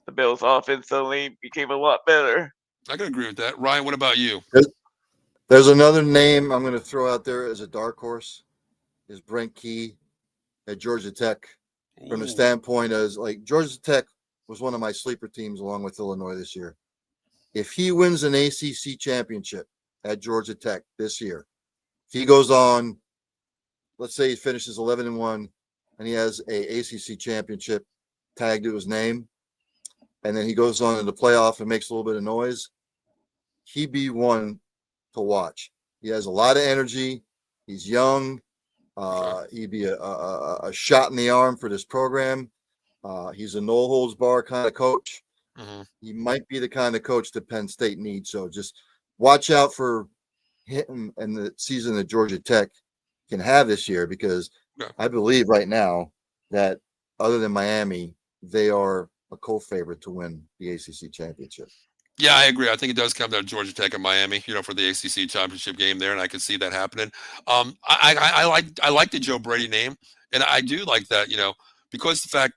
D: the Bills' offense suddenly became a lot better.
B: I can agree with that. Ryan, what about you?
C: There's another name I'm going to throw out there as a dark horse, is Brent Key at Georgia Tech. From the standpoint as, like, Georgia Tech was one of my sleeper teams along with Illinois this year. If he wins an ACC championship at Georgia Tech this year, if he goes on, let's say he finishes 11-1 and he has a ACC championship tagged to his name, and then he goes on in the playoff and makes a little bit of noise, he'd be one to watch. He has a lot of energy. He's young. He'd be a shot in the arm for this program. He's a no holds bar kind of coach. He might be the kind of coach that Penn State needs. So just watch out for him and the season that Georgia Tech can have this year, because I believe right now that other than Miami, they are a co-favorite to win the ACC championship.
B: Yeah, I agree. I think it does come down to Georgia Tech and Miami, for the ACC championship game there, and I can see that happening. I like the Joe Brady name, and I do like that, because the fact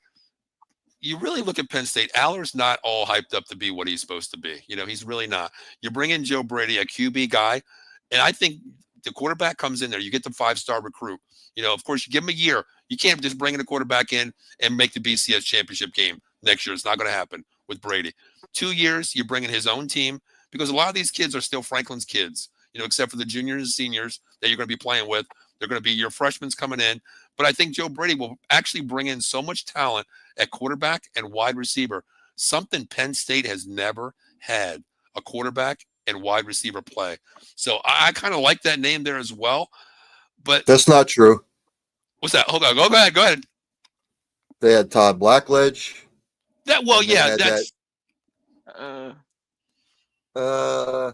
B: you really look at Penn State, Aller's not all hyped up to be what he's supposed to be. He's really not. You bring in Joe Brady, a QB guy, and I think the quarterback comes in there. You get the 5-star recruit. You know, of course, you give him a year. You can't just bring in a quarterback in and make the BCS championship game next year. It's not going to happen with Brady. 2 years, you bring in his own team, because a lot of these kids are still Franklin's kids, you know, except for the juniors and seniors that you're going to be playing with. They're going to be your freshmen coming in. But I think Joe Brady will actually bring in so much talent at quarterback and wide receiver, something Penn State has never had, a quarterback and wide receiver play. So I kind of like that name there as well. But
C: That's not true.
B: what's that? Hold on. Go ahead. Go ahead.
C: They had Todd Blackledge.
B: Well, yeah,
C: that's
D: Uh,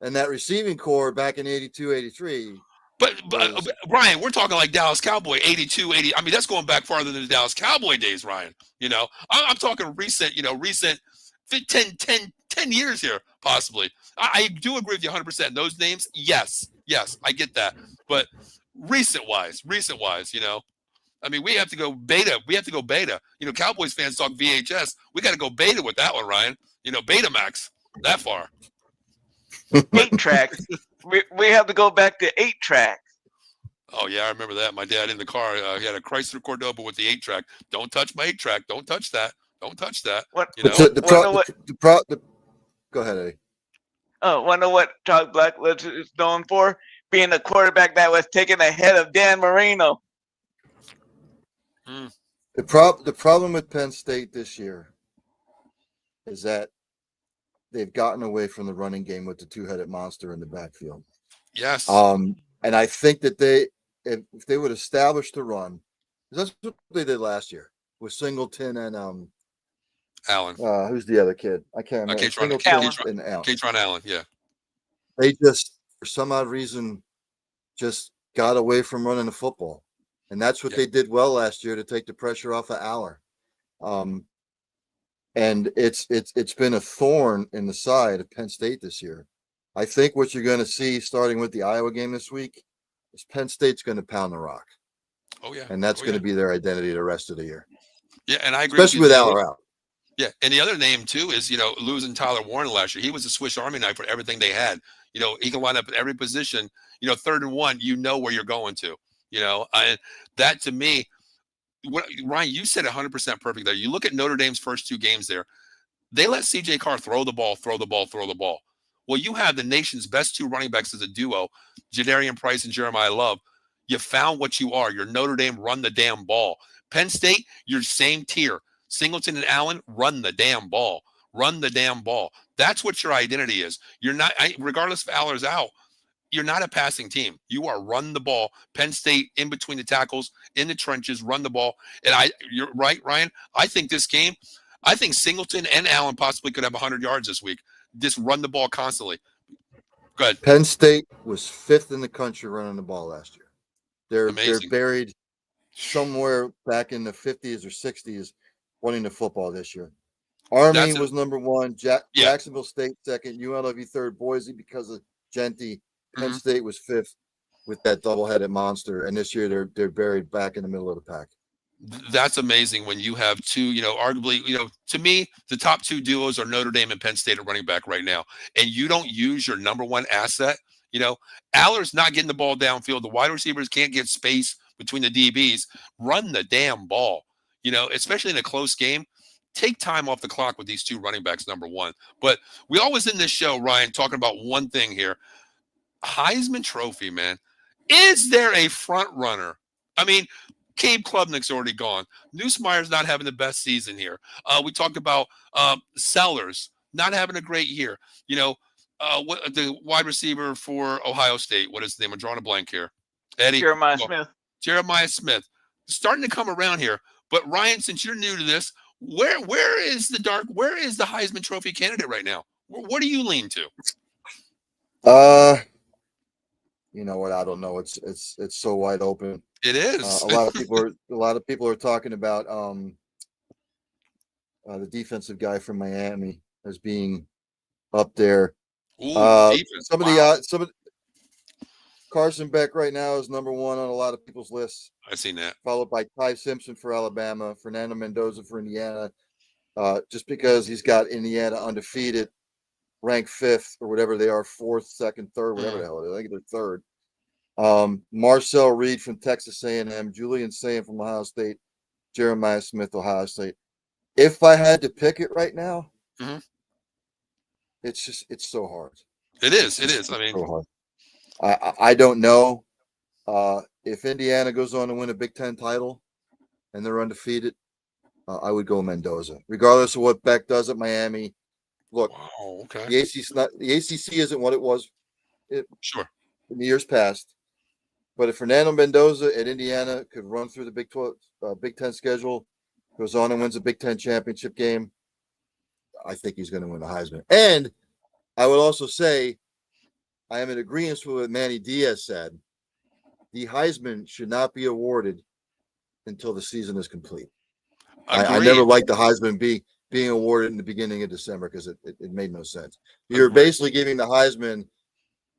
C: and that receiving core back in 82, 83.
B: But Ryan, we're talking like Dallas Cowboy, 82, 80. I mean, that's going back farther than the Dallas Cowboy days, Ryan. You know, I'm talking recent, recent 10 years here, possibly. I do agree with you 100%. Those names, yes, I get that. But recent wise, I mean, we have to go beta. You know, Cowboys fans talk VHS. We got to go beta with that one, Ryan. You know, Betamax, that far.
D: 8-track. We have to go back to 8-track.
B: Oh, yeah, I remember that. My dad in the car, he had a Chrysler Cordoba with the 8-track. Don't touch my 8-track. Don't touch that.
D: What?
B: You know?
C: Go ahead, Eddie.
D: Oh, wonder what Todd Blackledge is known for? Being a quarterback that was taken ahead of Dan Marino.
C: The problem with Penn State this year is that they've gotten away from the running game with the two-headed monster in the backfield.
B: Yes.
C: And I think that if they would establish the run, that's what they did last year with Singleton and
B: Allen.
C: Who's the other kid? I can't remember.
B: Katron Allen. Yeah.
C: They just, for some odd reason, just got away from running the football, and that's what they did well last year to take the pressure off of Aller. And it's been a thorn in the side of Penn State this year. I think what you're going to see starting with the Iowa game this week is Penn State's going to pound the rock.
B: Oh yeah,
C: and that's going to be their identity the rest of the year.
B: Yeah, and I agree,
C: especially with Aller out.
B: Yeah, and the other name too is losing Tyler Warren last year. He was a Swiss Army knife for everything they had. He can line up at every position. 3rd and 1, where you're going to. And that to me, Ryan, you said 100% perfect there. You look at Notre Dame's first 2 games there. They let C.J. Carr throw the ball. Well, you have the nation's best 2 running backs as a duo, Jadarian Price and Jeremiah Love. You found what you are. You're Notre Dame, run the damn ball. Penn State, you're same tier. Singleton and Allen, run the damn ball. That's what your identity is. You're not, regardless if Aller's out, you're not a passing team. You are run the ball. Penn State in between the tackles, in the trenches, run the ball. And you're right, Ryan. I think Singleton and Allen possibly could have 100 yards this week. Just run the ball constantly. Go ahead.
C: Penn State was 5th in the country running the ball last year. They're buried somewhere back in the 50s or 60s running the football this year. Army was number 1, Jacksonville State 2nd, UNLV 3rd, Boise because of Genty. Penn State was 5th with that double-headed monster, and this year they're buried back in the middle of the pack.
B: That's amazing when you have 2, arguably, to me, the top 2 duos are Notre Dame and Penn State at running back right now, and you don't use your number 1 asset. Aller's not getting the ball downfield. The wide receivers can't get space between the DBs. Run the damn ball, especially in a close game. Take time off the clock with these 2 running backs, number 1. But we always in this show, Ryan, talking about one thing here. Heisman Trophy, man. Is there a front runner? I mean, Cade Klubnik's already gone. Nussmeier's not having the best season here. We talked about Sellers not having a great year. What the wide receiver for Ohio State, what is his name? I'm drawing a blank here. Eddie. Jeremiah Smith. Starting to come around here. But Ryan, since you're new to this, where is the Heisman Trophy candidate right now? What do you lean to?
C: You know what? I don't know. It's so wide open.
B: It is.
C: A lot of people are talking about the defensive guy from Miami as being up there.
B: Ooh,
C: Carson Beck right now is number 1 on a lot of people's lists.
B: I've seen that.
C: Followed by Ty Simpson for Alabama, Fernando Mendoza for Indiana, just because he's got Indiana undefeated, ranked 5th or whatever they are, 4th, 2nd, 3rd, whatever the hell it is. I think they're 3rd. Marcel Reed from Texas A&M, Julian Sayin from Ohio State, Jeremiah Smith, Ohio State. If I had to pick it right now,
B: Mhm.
C: it's so hard.
B: It is. It is. I
C: It's
B: mean,
C: so hard. I don't know if Indiana goes on to win a Big Ten title and they're undefeated. I would go Mendoza, regardless of what Beck does at Miami. Look,
B: wow. Okay.
C: the ACC isn't what it was
B: Sure.
C: in the years past. But if Fernando Mendoza at Indiana could run through the Big Ten schedule, goes on and wins a Big Ten championship game, I think he's going to win the Heisman. And I would also say, I am in agreement with what Manny Diaz said. The Heisman should not be awarded until the season is complete. I never
B: Agreed.
C: liked the Heisman being awarded in the beginning of December because it made no sense. You're
B: Agreed.
C: basically giving the Heisman,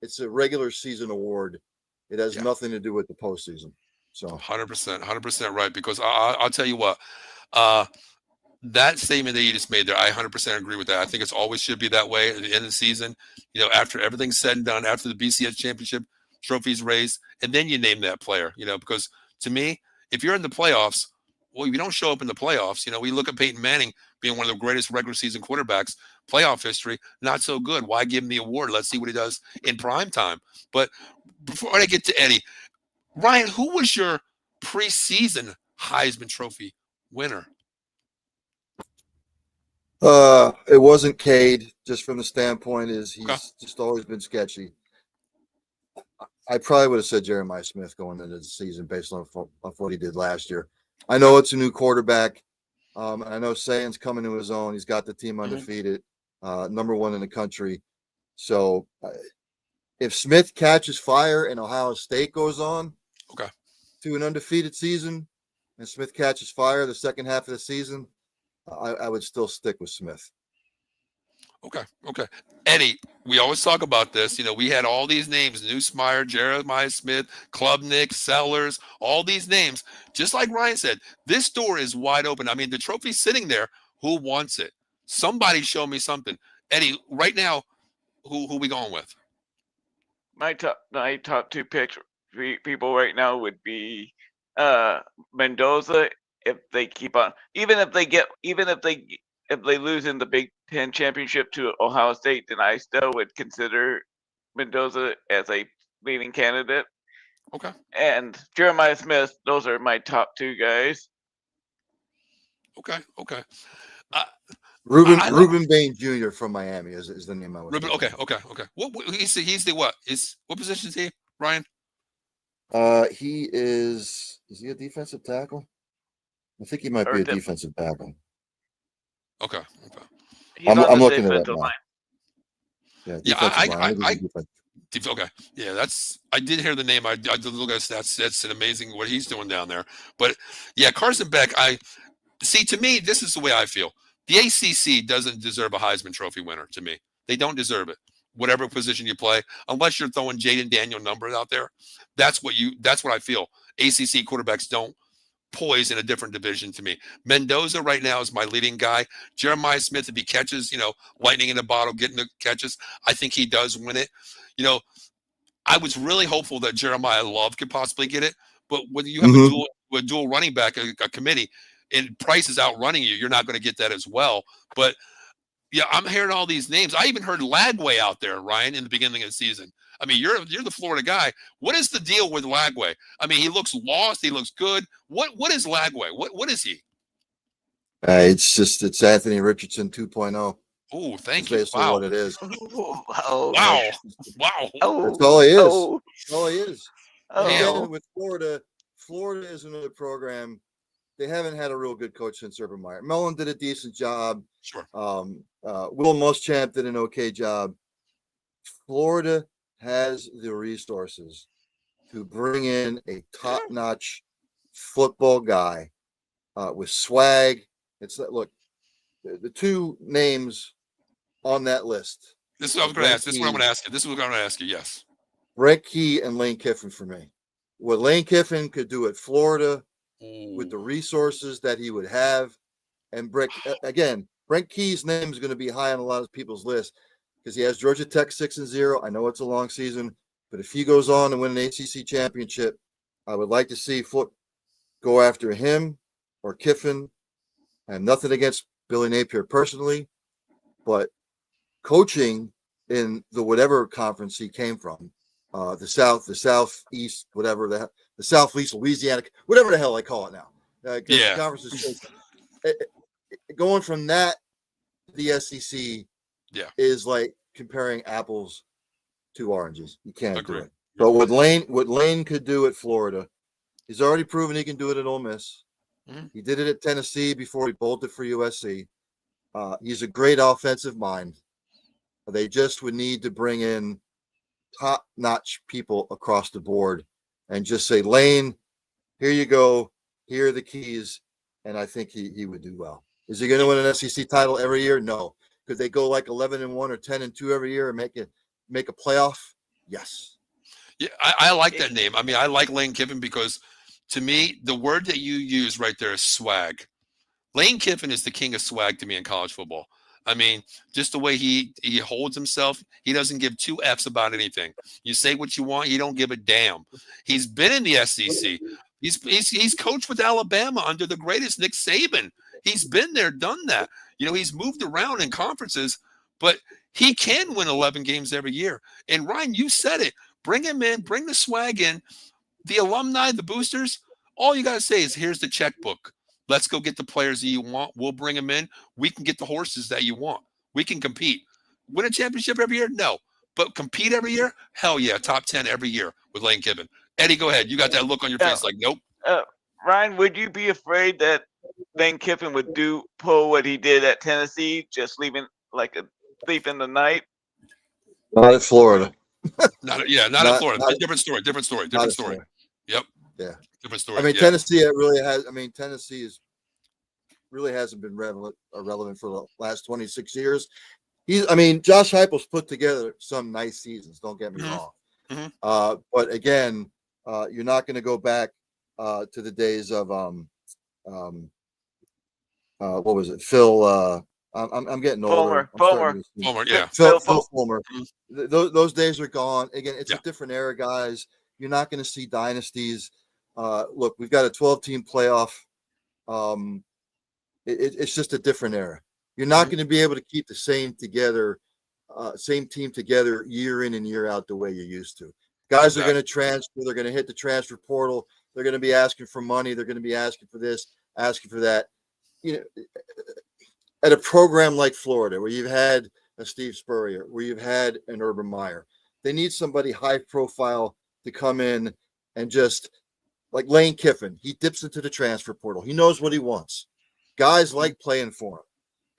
C: it's a regular season award. It has
B: Yeah.
C: nothing to do with the postseason. So
B: 100% right. Because I'll tell you what, that statement that you just made there, I 100% agree with that. I think it's always should be that way at the end of the season. You know, after everything's said and done, after the BCS championship trophies raised, and then you name that player. You know, because to me, if you're in the playoffs, well, if you don't show up in the playoffs, you know, we look at Peyton Manning being one of the greatest regular season quarterbacks, playoff history, not so good. Why give him the award? Let's see what he does in prime time. But before I get to Eddie, Ryan, who was your preseason Heisman Trophy winner?
C: it wasn't Cade, just from the standpoint is
B: Okay.
C: he's just always been sketchy. I probably would have said Jeremiah Smith going into the season based on what he did last year. I know it's a new quarterback. I know Sayin's coming to his own. He's got the team undefeated, number one in the country. So if Smith catches fire and Ohio State goes on to an undefeated season, and Smith catches fire the second half of the season, I would still stick with Smith.
B: Okay. Eddie, we always talk about this. You know, we had all these names: Newsmeyer, Jeremiah Smith, Klubnik, Sellers, all these names. Just like Ryan said, this door is wide open. I mean, the trophy's sitting there. Who wants it? Somebody show me something. Eddie, right now, who we going with?
D: My top two picks people right now would be Mendoza if they keep on, even if they lose in the Big Ten championship to Ohio State, then I still would consider Mendoza as a leading candidate.
B: Okay.
D: And Jeremiah Smith, those are my top two guys.
B: Okay.
C: Ruben Bain Jr. from Miami is the name I would.
B: Ruben. Okay. What he's the what? What position is he, Ryan?
C: He is he a defensive tackle? I think he might be a defensive tackle.
B: Okay.
D: He's
C: I'm looking at it now.
D: line.
B: Okay. Yeah, I did hear the name. I did look at stats. That's amazing what he's doing down there. But yeah, Carson Beck, to me, this is the way I feel. The ACC doesn't deserve a Heisman Trophy winner to me. They don't deserve it. Whatever position you play, unless you're throwing Jaden Daniel numbers out there, that's what I feel. ACC quarterbacks don't poise in a different division to me. Mendoza right now is my leading guy. Jeremiah Smith, if he catches, lightning in a bottle, getting the catches, I think he does win it. I was really hopeful that Jeremiah Love could possibly get it, but when you have a dual running back, a committee, and Price is outrunning you, you're not going to get that as well. But yeah, I'm hearing all these names. I even heard Lagway out there, Ryan, in the beginning of the season. I mean, you're the Florida guy. What is the deal with Lagway? I mean, he looks lost. He looks good. What is Lagway? What is he?
C: It's Anthony Richardson 2.0.
B: Oh, thank
C: you.
B: That's
C: basically what it is.
B: Wow.
C: That's all he is. That's all he is.
D: Oh.
C: Again, with Florida is another program. They haven't had a real good coach since Urban Meyer. Mullen did a decent job.
B: Sure.
C: Will Muschamp did an okay job. Florida has the resources to bring in a top-notch football guy with swag. Look, the two names on that list.
B: This is what I was going to ask. This is what I'm going to ask you. This is what I'm going to ask you. Yes.
C: Brett Key and Lane Kiffin for me. What Lane Kiffin could do at Florida with the resources that he would have, and Brett Key's name is going to be high on a lot of people's list because he has Georgia Tech 6-0. I know it's a long season, But if he goes on to win an ACC championship, I would like to see Foot go after him or Kiffin. I have nothing against Billy Napier personally, but coaching in the whatever conference he came from, the Southeast, whatever the Southeast Louisiana, whatever the hell I call it now, because the conference is going from that to the SEC.
B: Yeah,
C: is like comparing apples to oranges. You can't do
B: agree.
C: it. But what Lane could do at Florida, he's already proven he can do it at Ole Miss.
B: Mhm.
C: He did it at Tennessee before he bolted for USC. He's a great offensive mind. They just would need to bring in top-notch people across the board and just say, Lane, here you go. Here are the keys. And I think he would do well. Is he going to win an SEC title every year? No. Could they go like 11-1 or 10-2 every year and make a playoff? Yes.
B: Yeah, I like that name. I mean, I like Lane Kiffin because, to me, the word that you use right there is swag. Lane Kiffin is the king of swag to me in college football. I mean, just the way he holds himself, he doesn't give two F's about anything. You say what you want, he don't give a damn. He's been in the SEC. He's coached with Alabama under the greatest Nick Saban. He's been there, done that. You know, he's moved around in conferences, but he can win 11 games every year. And Ryan, you said it. Bring him in, bring the swag in. The alumni, the boosters, all you got to say is, here's the checkbook. Let's go get the players that you want. We'll bring them in. We can get the horses that you want. We can compete. Win a championship every year? No. But compete every year? Hell yeah. Top 10 every year with Lane Kiffin. Eddie, go ahead. You got that look on your face like, nope.
D: Ryan, would you be afraid that Lane Kiffin would pull what he did at Tennessee, just leaving like a thief in the night?
C: Not at Florida.
B: Not at Florida. Different story. Yep.
C: Yeah.
B: Different story.
C: I mean, Tennessee, it really has. I mean, Tennessee really hasn't been relevant for the last 26 years. Josh Heupel's put together some nice seasons. Don't get me wrong.
B: Mm-hmm.
C: But again, you're not going to go back to the days of what was it? Phil. I'm getting older.
D: Fulmer.
B: Yeah.
C: Phil Fulmer.
B: Mm-hmm.
C: Those days are gone. Again, it's a different era, guys. You're not going to see dynasties. Look, we've got a 12-team playoff. It's just a different era. You're not going to be able to keep the same team together year in and year out the way you used to. Guys are going to transfer. They're going to hit the transfer portal. They're going to be asking for money. They're going to be asking for this, asking for that. You know, at a program like Florida, where you've had a Steve Spurrier, where you've had an Urban Meyer, they need somebody high profile to come in and just, like Lane Kiffin, he dips into the transfer portal. He knows what he wants. Guys like playing for him.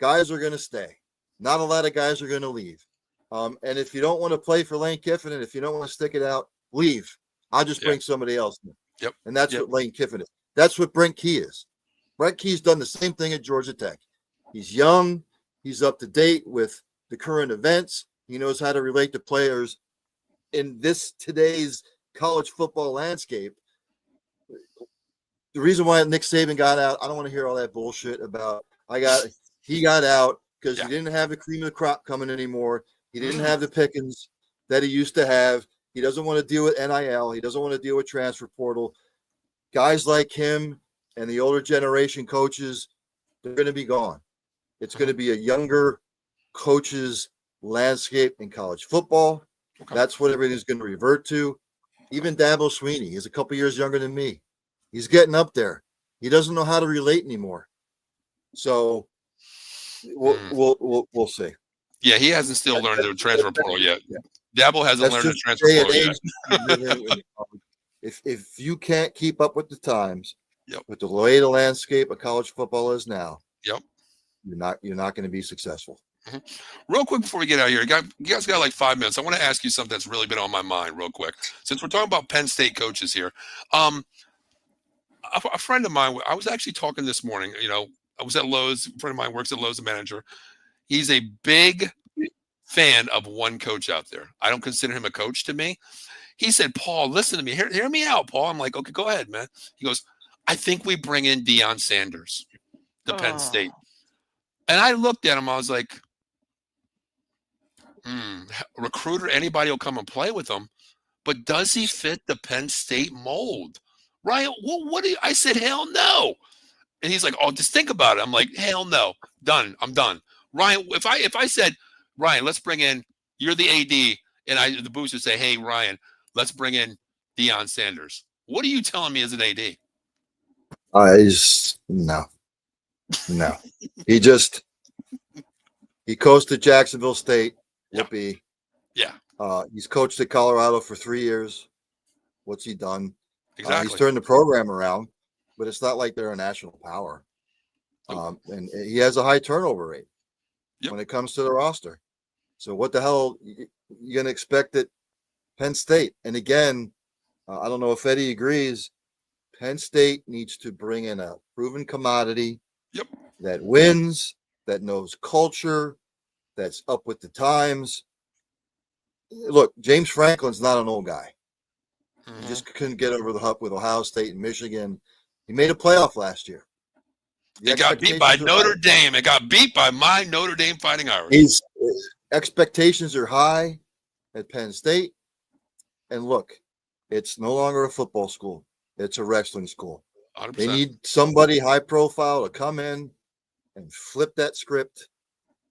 C: Guys are going to stay. Not a lot of guys are going to leave. And if you don't want to play for Lane Kiffin, and if you don't want to stick it out, leave. I'll just bring somebody else in.
B: Yep.
C: And that's what Lane Kiffin is. That's what Brent Key is. Brent Key's done the same thing at Georgia Tech. He's young. He's up to date with the current events. He knows how to relate to players in today's college football landscape. The reason why Nick Saban got out, I don't want to hear all that bullshit about he got out because he didn't have the cream of the crop coming anymore. He didn't have the pickings that he used to have. He doesn't want to deal with NIL. He doesn't want to deal with transfer portal. Guys like him and the older generation coaches, they're going to be gone. It's going to be a younger coaches landscape in college football. Okay. That's what everything's going to revert to. Even Dabo Swinney is a couple years younger than me. He's getting up there. He doesn't know how to relate anymore. So we'll see.
B: Yeah, he hasn't still learned the transfer portal yet. Yeah. Dabo hasn't learned the transfer portal yet.
C: If you can't keep up with the times, with the way the landscape of college football is now, you're not going to be successful.
B: Mm-hmm. Real quick before we get out of here, you guys got like 5 minutes. I want to ask you something that's really been on my mind real quick. Since we're talking about Penn State coaches here, a friend of mine, I was actually talking this morning, I was at Lowe's. A friend of mine works at Lowe's, a manager. He's a big fan of one coach out there. I don't consider him a coach to me. He said, Paul, listen to me. Hear me out, Paul. I'm like, okay, go ahead, man. He goes, I think we bring in Deion Sanders to Penn State. And I looked at him. I was like, recruiter, anybody will come and play with him. but does he fit the Penn State mold? Ryan, what do you, I said, hell no. And he's like, oh, just think about it. I'm like, hell no. Done. I'm done. Ryan, if I said, Ryan, let's bring in, you're the AD, and the booster say, hey, Ryan, let's bring in Deion Sanders. What are you telling me as an AD?
C: No. He coached at Jacksonville State. Whoopee.
B: Yeah.
C: He's coached at Colorado for 3 years. What's he done?
B: Exactly.
C: He's turned the program around, but it's not like they're a national power.
B: Nope.
C: And he has a high turnover rate when it comes to the roster. So what the hell you going to expect at Penn State? And again, I don't know if Eddie agrees. Penn State needs to bring in a proven commodity that wins, that knows culture, that's up with the times. Look, James Franklin's not an old guy. He just couldn't get over the hump with Ohio State and Michigan. He made a playoff last year.
B: It got beat by Notre Dame. It got beat by my Notre Dame Fighting Irish.
C: Expectations are high at Penn State. And look, it's no longer a football school. It's a wrestling school.
B: 100%.
C: They need somebody high profile to come in and flip that script.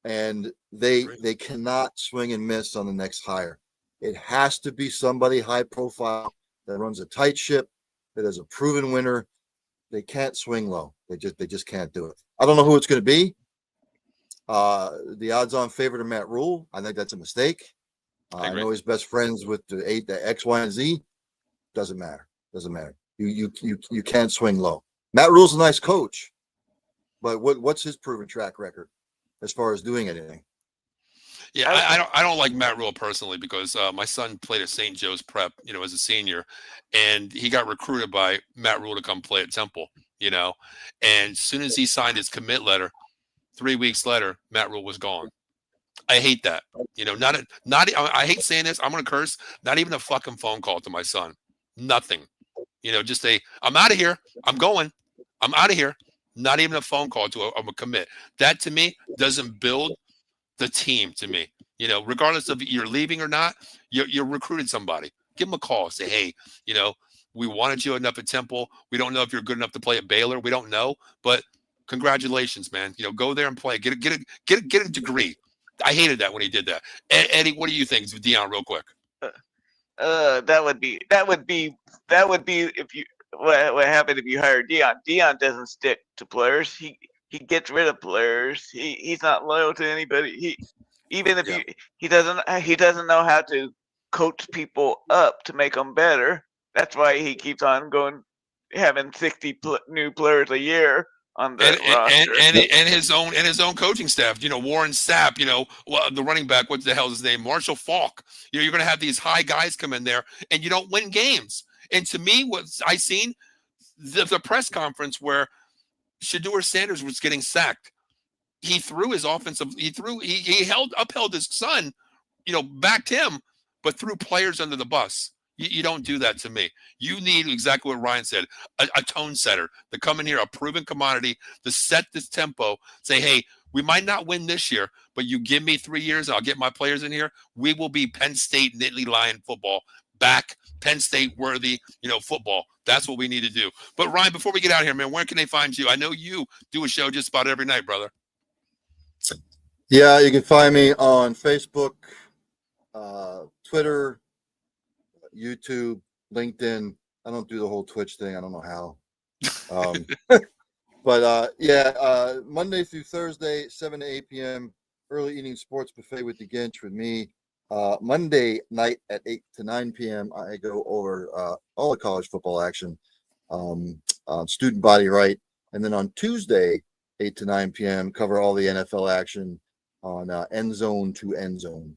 C: And they cannot swing and miss on the next hire. It has to be somebody high profile that runs a tight ship, that is a proven winner. They can't swing low. They just can't do it. I don't know who it's going to be. The odds-on favorite of Matt Rule. I think that's a mistake. I know he's best friends with the X, Y, and Z. Doesn't matter. You can't swing low. Matt Rule's a nice coach, but what's his proven track record as far as doing anything?
B: Yeah, I don't like Matt Rule personally because my son played at St. Joe's Prep, as a senior, and he got recruited by Matt Rule to come play at Temple, and as soon as he signed his commit letter, 3 weeks later, Matt Rule was gone. I hate that. I hate saying this. I'm gonna curse. Not even a fucking phone call to my son. Nothing. Just I'm out of here. I'm going. I'm out of here. Not even a phone call to a commit. That to me doesn't build the team to me. Regardless of you're leaving or not, you're recruited somebody. Give them a call. Say, hey, we wanted you enough at Temple. We don't know if you're good enough to play at Baylor. We don't know, but congratulations, man. Go there and play. Get a degree. I hated that when he did that. Eddie, what do you think, Deion, real quick?
D: That would be if you what happened if you hire Deion. Deion doesn't stick to players. He gets rid of players. He's not loyal to anybody. He doesn't know how to coach people up to make them better. That's why he keeps on having 60 new players a year on the roster.
B: And his own coaching staff. Warren Sapp. The running back. What the hell is his name? Marshall Faulk. You're going to have these high guys come in there, and you don't win games. And to me, what I seen the press conference where Shedeur Sanders was getting sacked. He threw his offensive. He upheld his son, backed him, but threw players under the bus. You don't do that to me. You need exactly what Ryan said, a tone setter to come in here, a proven commodity to set this tempo. Say, hey, we might not win this year, but you give me 3 years, I'll get my players in here. We will be Penn State Nittany Lion football back. Penn State worthy, football. That's what we need to do. But Ryan, before we get out of here, man, where can they find you? I know you do a show just about every night, brother.
C: Yeah, you can find me on Facebook, Twitter, YouTube, LinkedIn. I don't do the whole Twitch thing. I don't know how. But Monday through Thursday, 7 to 8 p.m., early evening sports buffet with the Ginch with me. Monday night at 8 to 9 p.m., I go over all the college football action on Student Body Right. And then on Tuesday, 8 to 9 p.m., cover all the NFL action on End Zone to End Zone.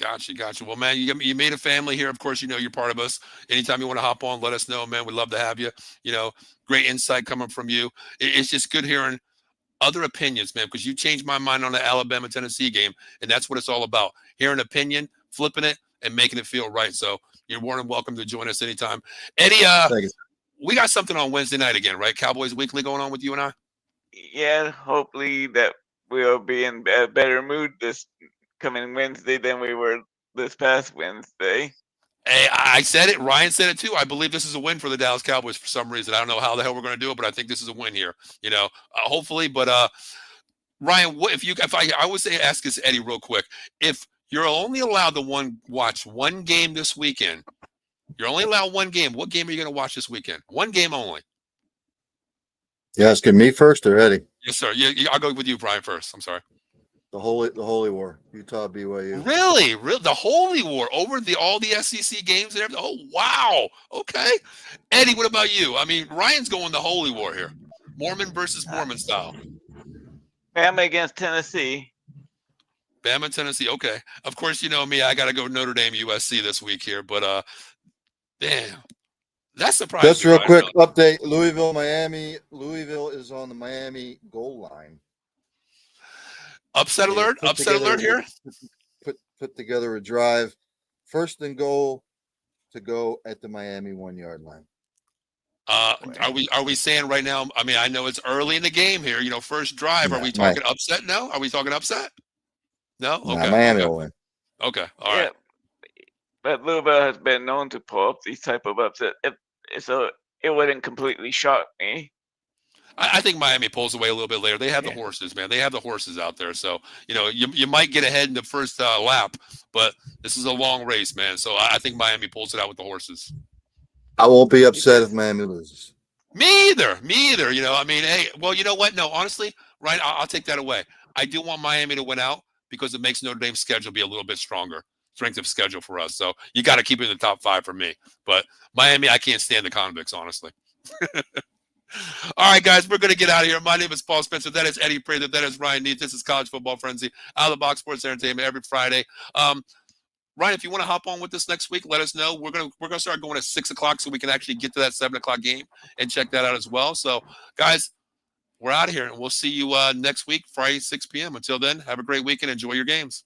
B: Gotcha. Well, man, you made a family here. Of course, you're part of us. Anytime you want to hop on, let us know, man. We'd love to have you. Great insight coming from you. It's just good hearing other opinions, man, because you changed my mind on the Alabama-Tennessee game, and that's what it's all about. Hearing opinion, flipping it, and making it feel right. So you're more than welcome to join us anytime. Eddie, we got something on Wednesday night again, right? Cowboys Weekly going on with you and I?
D: Yeah, hopefully that we'll be in a better mood this coming Wednesday than we were this past Wednesday.
B: Hey, I said it. Ryan said it too. I believe this is a win for the Dallas Cowboys for some reason. I don't know how the hell we're going to do it, but I think this is a win here. Hopefully. But Ryan, what if I always say ask this Eddie real quick. If you're only allowed to watch one game this weekend, you're only allowed one game. What game are you going to watch this weekend? One game only.
C: You asking me first or Eddie?
B: Yes, sir. I'll go with you, Brian, first. I'm sorry.
C: The Holy War, Utah, BYU.
B: Really? The Holy War over all the SEC games and everything? Oh, wow. Okay. Eddie, what about you? I mean, Ryan's going the Holy War here. Mormon versus Mormon style.
D: Bama against Tennessee.
B: Bama, Tennessee. Okay. Of course, you know me. I got to go Notre Dame, USC this week here. But, damn. That's surprising.
C: Just real quick update. Louisville, Miami. Louisville is on the Miami goal line.
B: Upset alert. Upset alert here.
C: Put together a drive. First and goal to go at the Miami 1-yard line.
B: Are we saying right now? I mean, I know it's early in the game here. First drive. Are we talking upset now? Are we talking upset? No. Okay.
C: Miami will win.
B: Okay. All right.
D: But Louisville has been known to pull up these type of upset, so it wouldn't completely shock me.
B: I think Miami pulls away a little bit later. They have the horses, man. They have the horses out there. So, you might get ahead in the first lap, but this is a long race, man. So I think Miami pulls it out with the horses.
C: I won't be upset if Miami loses.
B: Me either. I mean, hey, well, you know what? No, honestly, right, I'll take that away. I do want Miami to win out because it makes Notre Dame's schedule be a little bit stronger. Strength of schedule for us. So you got to keep it in the top 5 for me. But Miami, I can't stand the convicts, honestly. All right, guys, we're going to get out of here. My name is Paul Spencer. That is Eddie Prather. That is Ryan Neat. This is College Football Frenzy, Out of the Box Sports Entertainment every Friday. Ryan, if you want to hop on with us next week, let us know. We're gonna start going at 6:00 so we can actually get to that 7:00 game and check that out as well. So, guys, we're out of here, and we'll see you next week, Friday, 6 p.m. Until then, have a great weekend. Enjoy your games.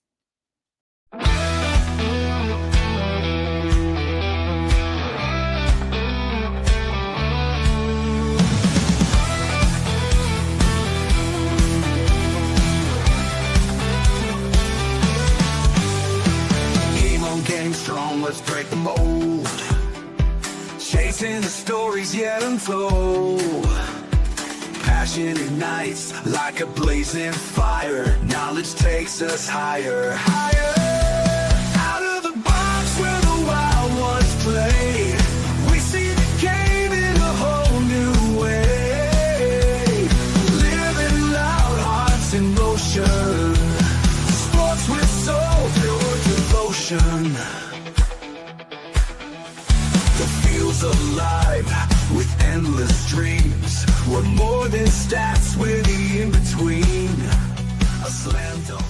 A: Getting strong, let's break the mold. Chasing the stories yet unfold. Passion ignites like a blazing fire. Knowledge takes us higher, higher. Out of the box where the wild ones play. We see the game in a whole new way. Living loud, hearts in motion. Sports with soul, pure devotion. The field's alive with endless dreams. We're more than stats, we're the in-between. A slam dunk.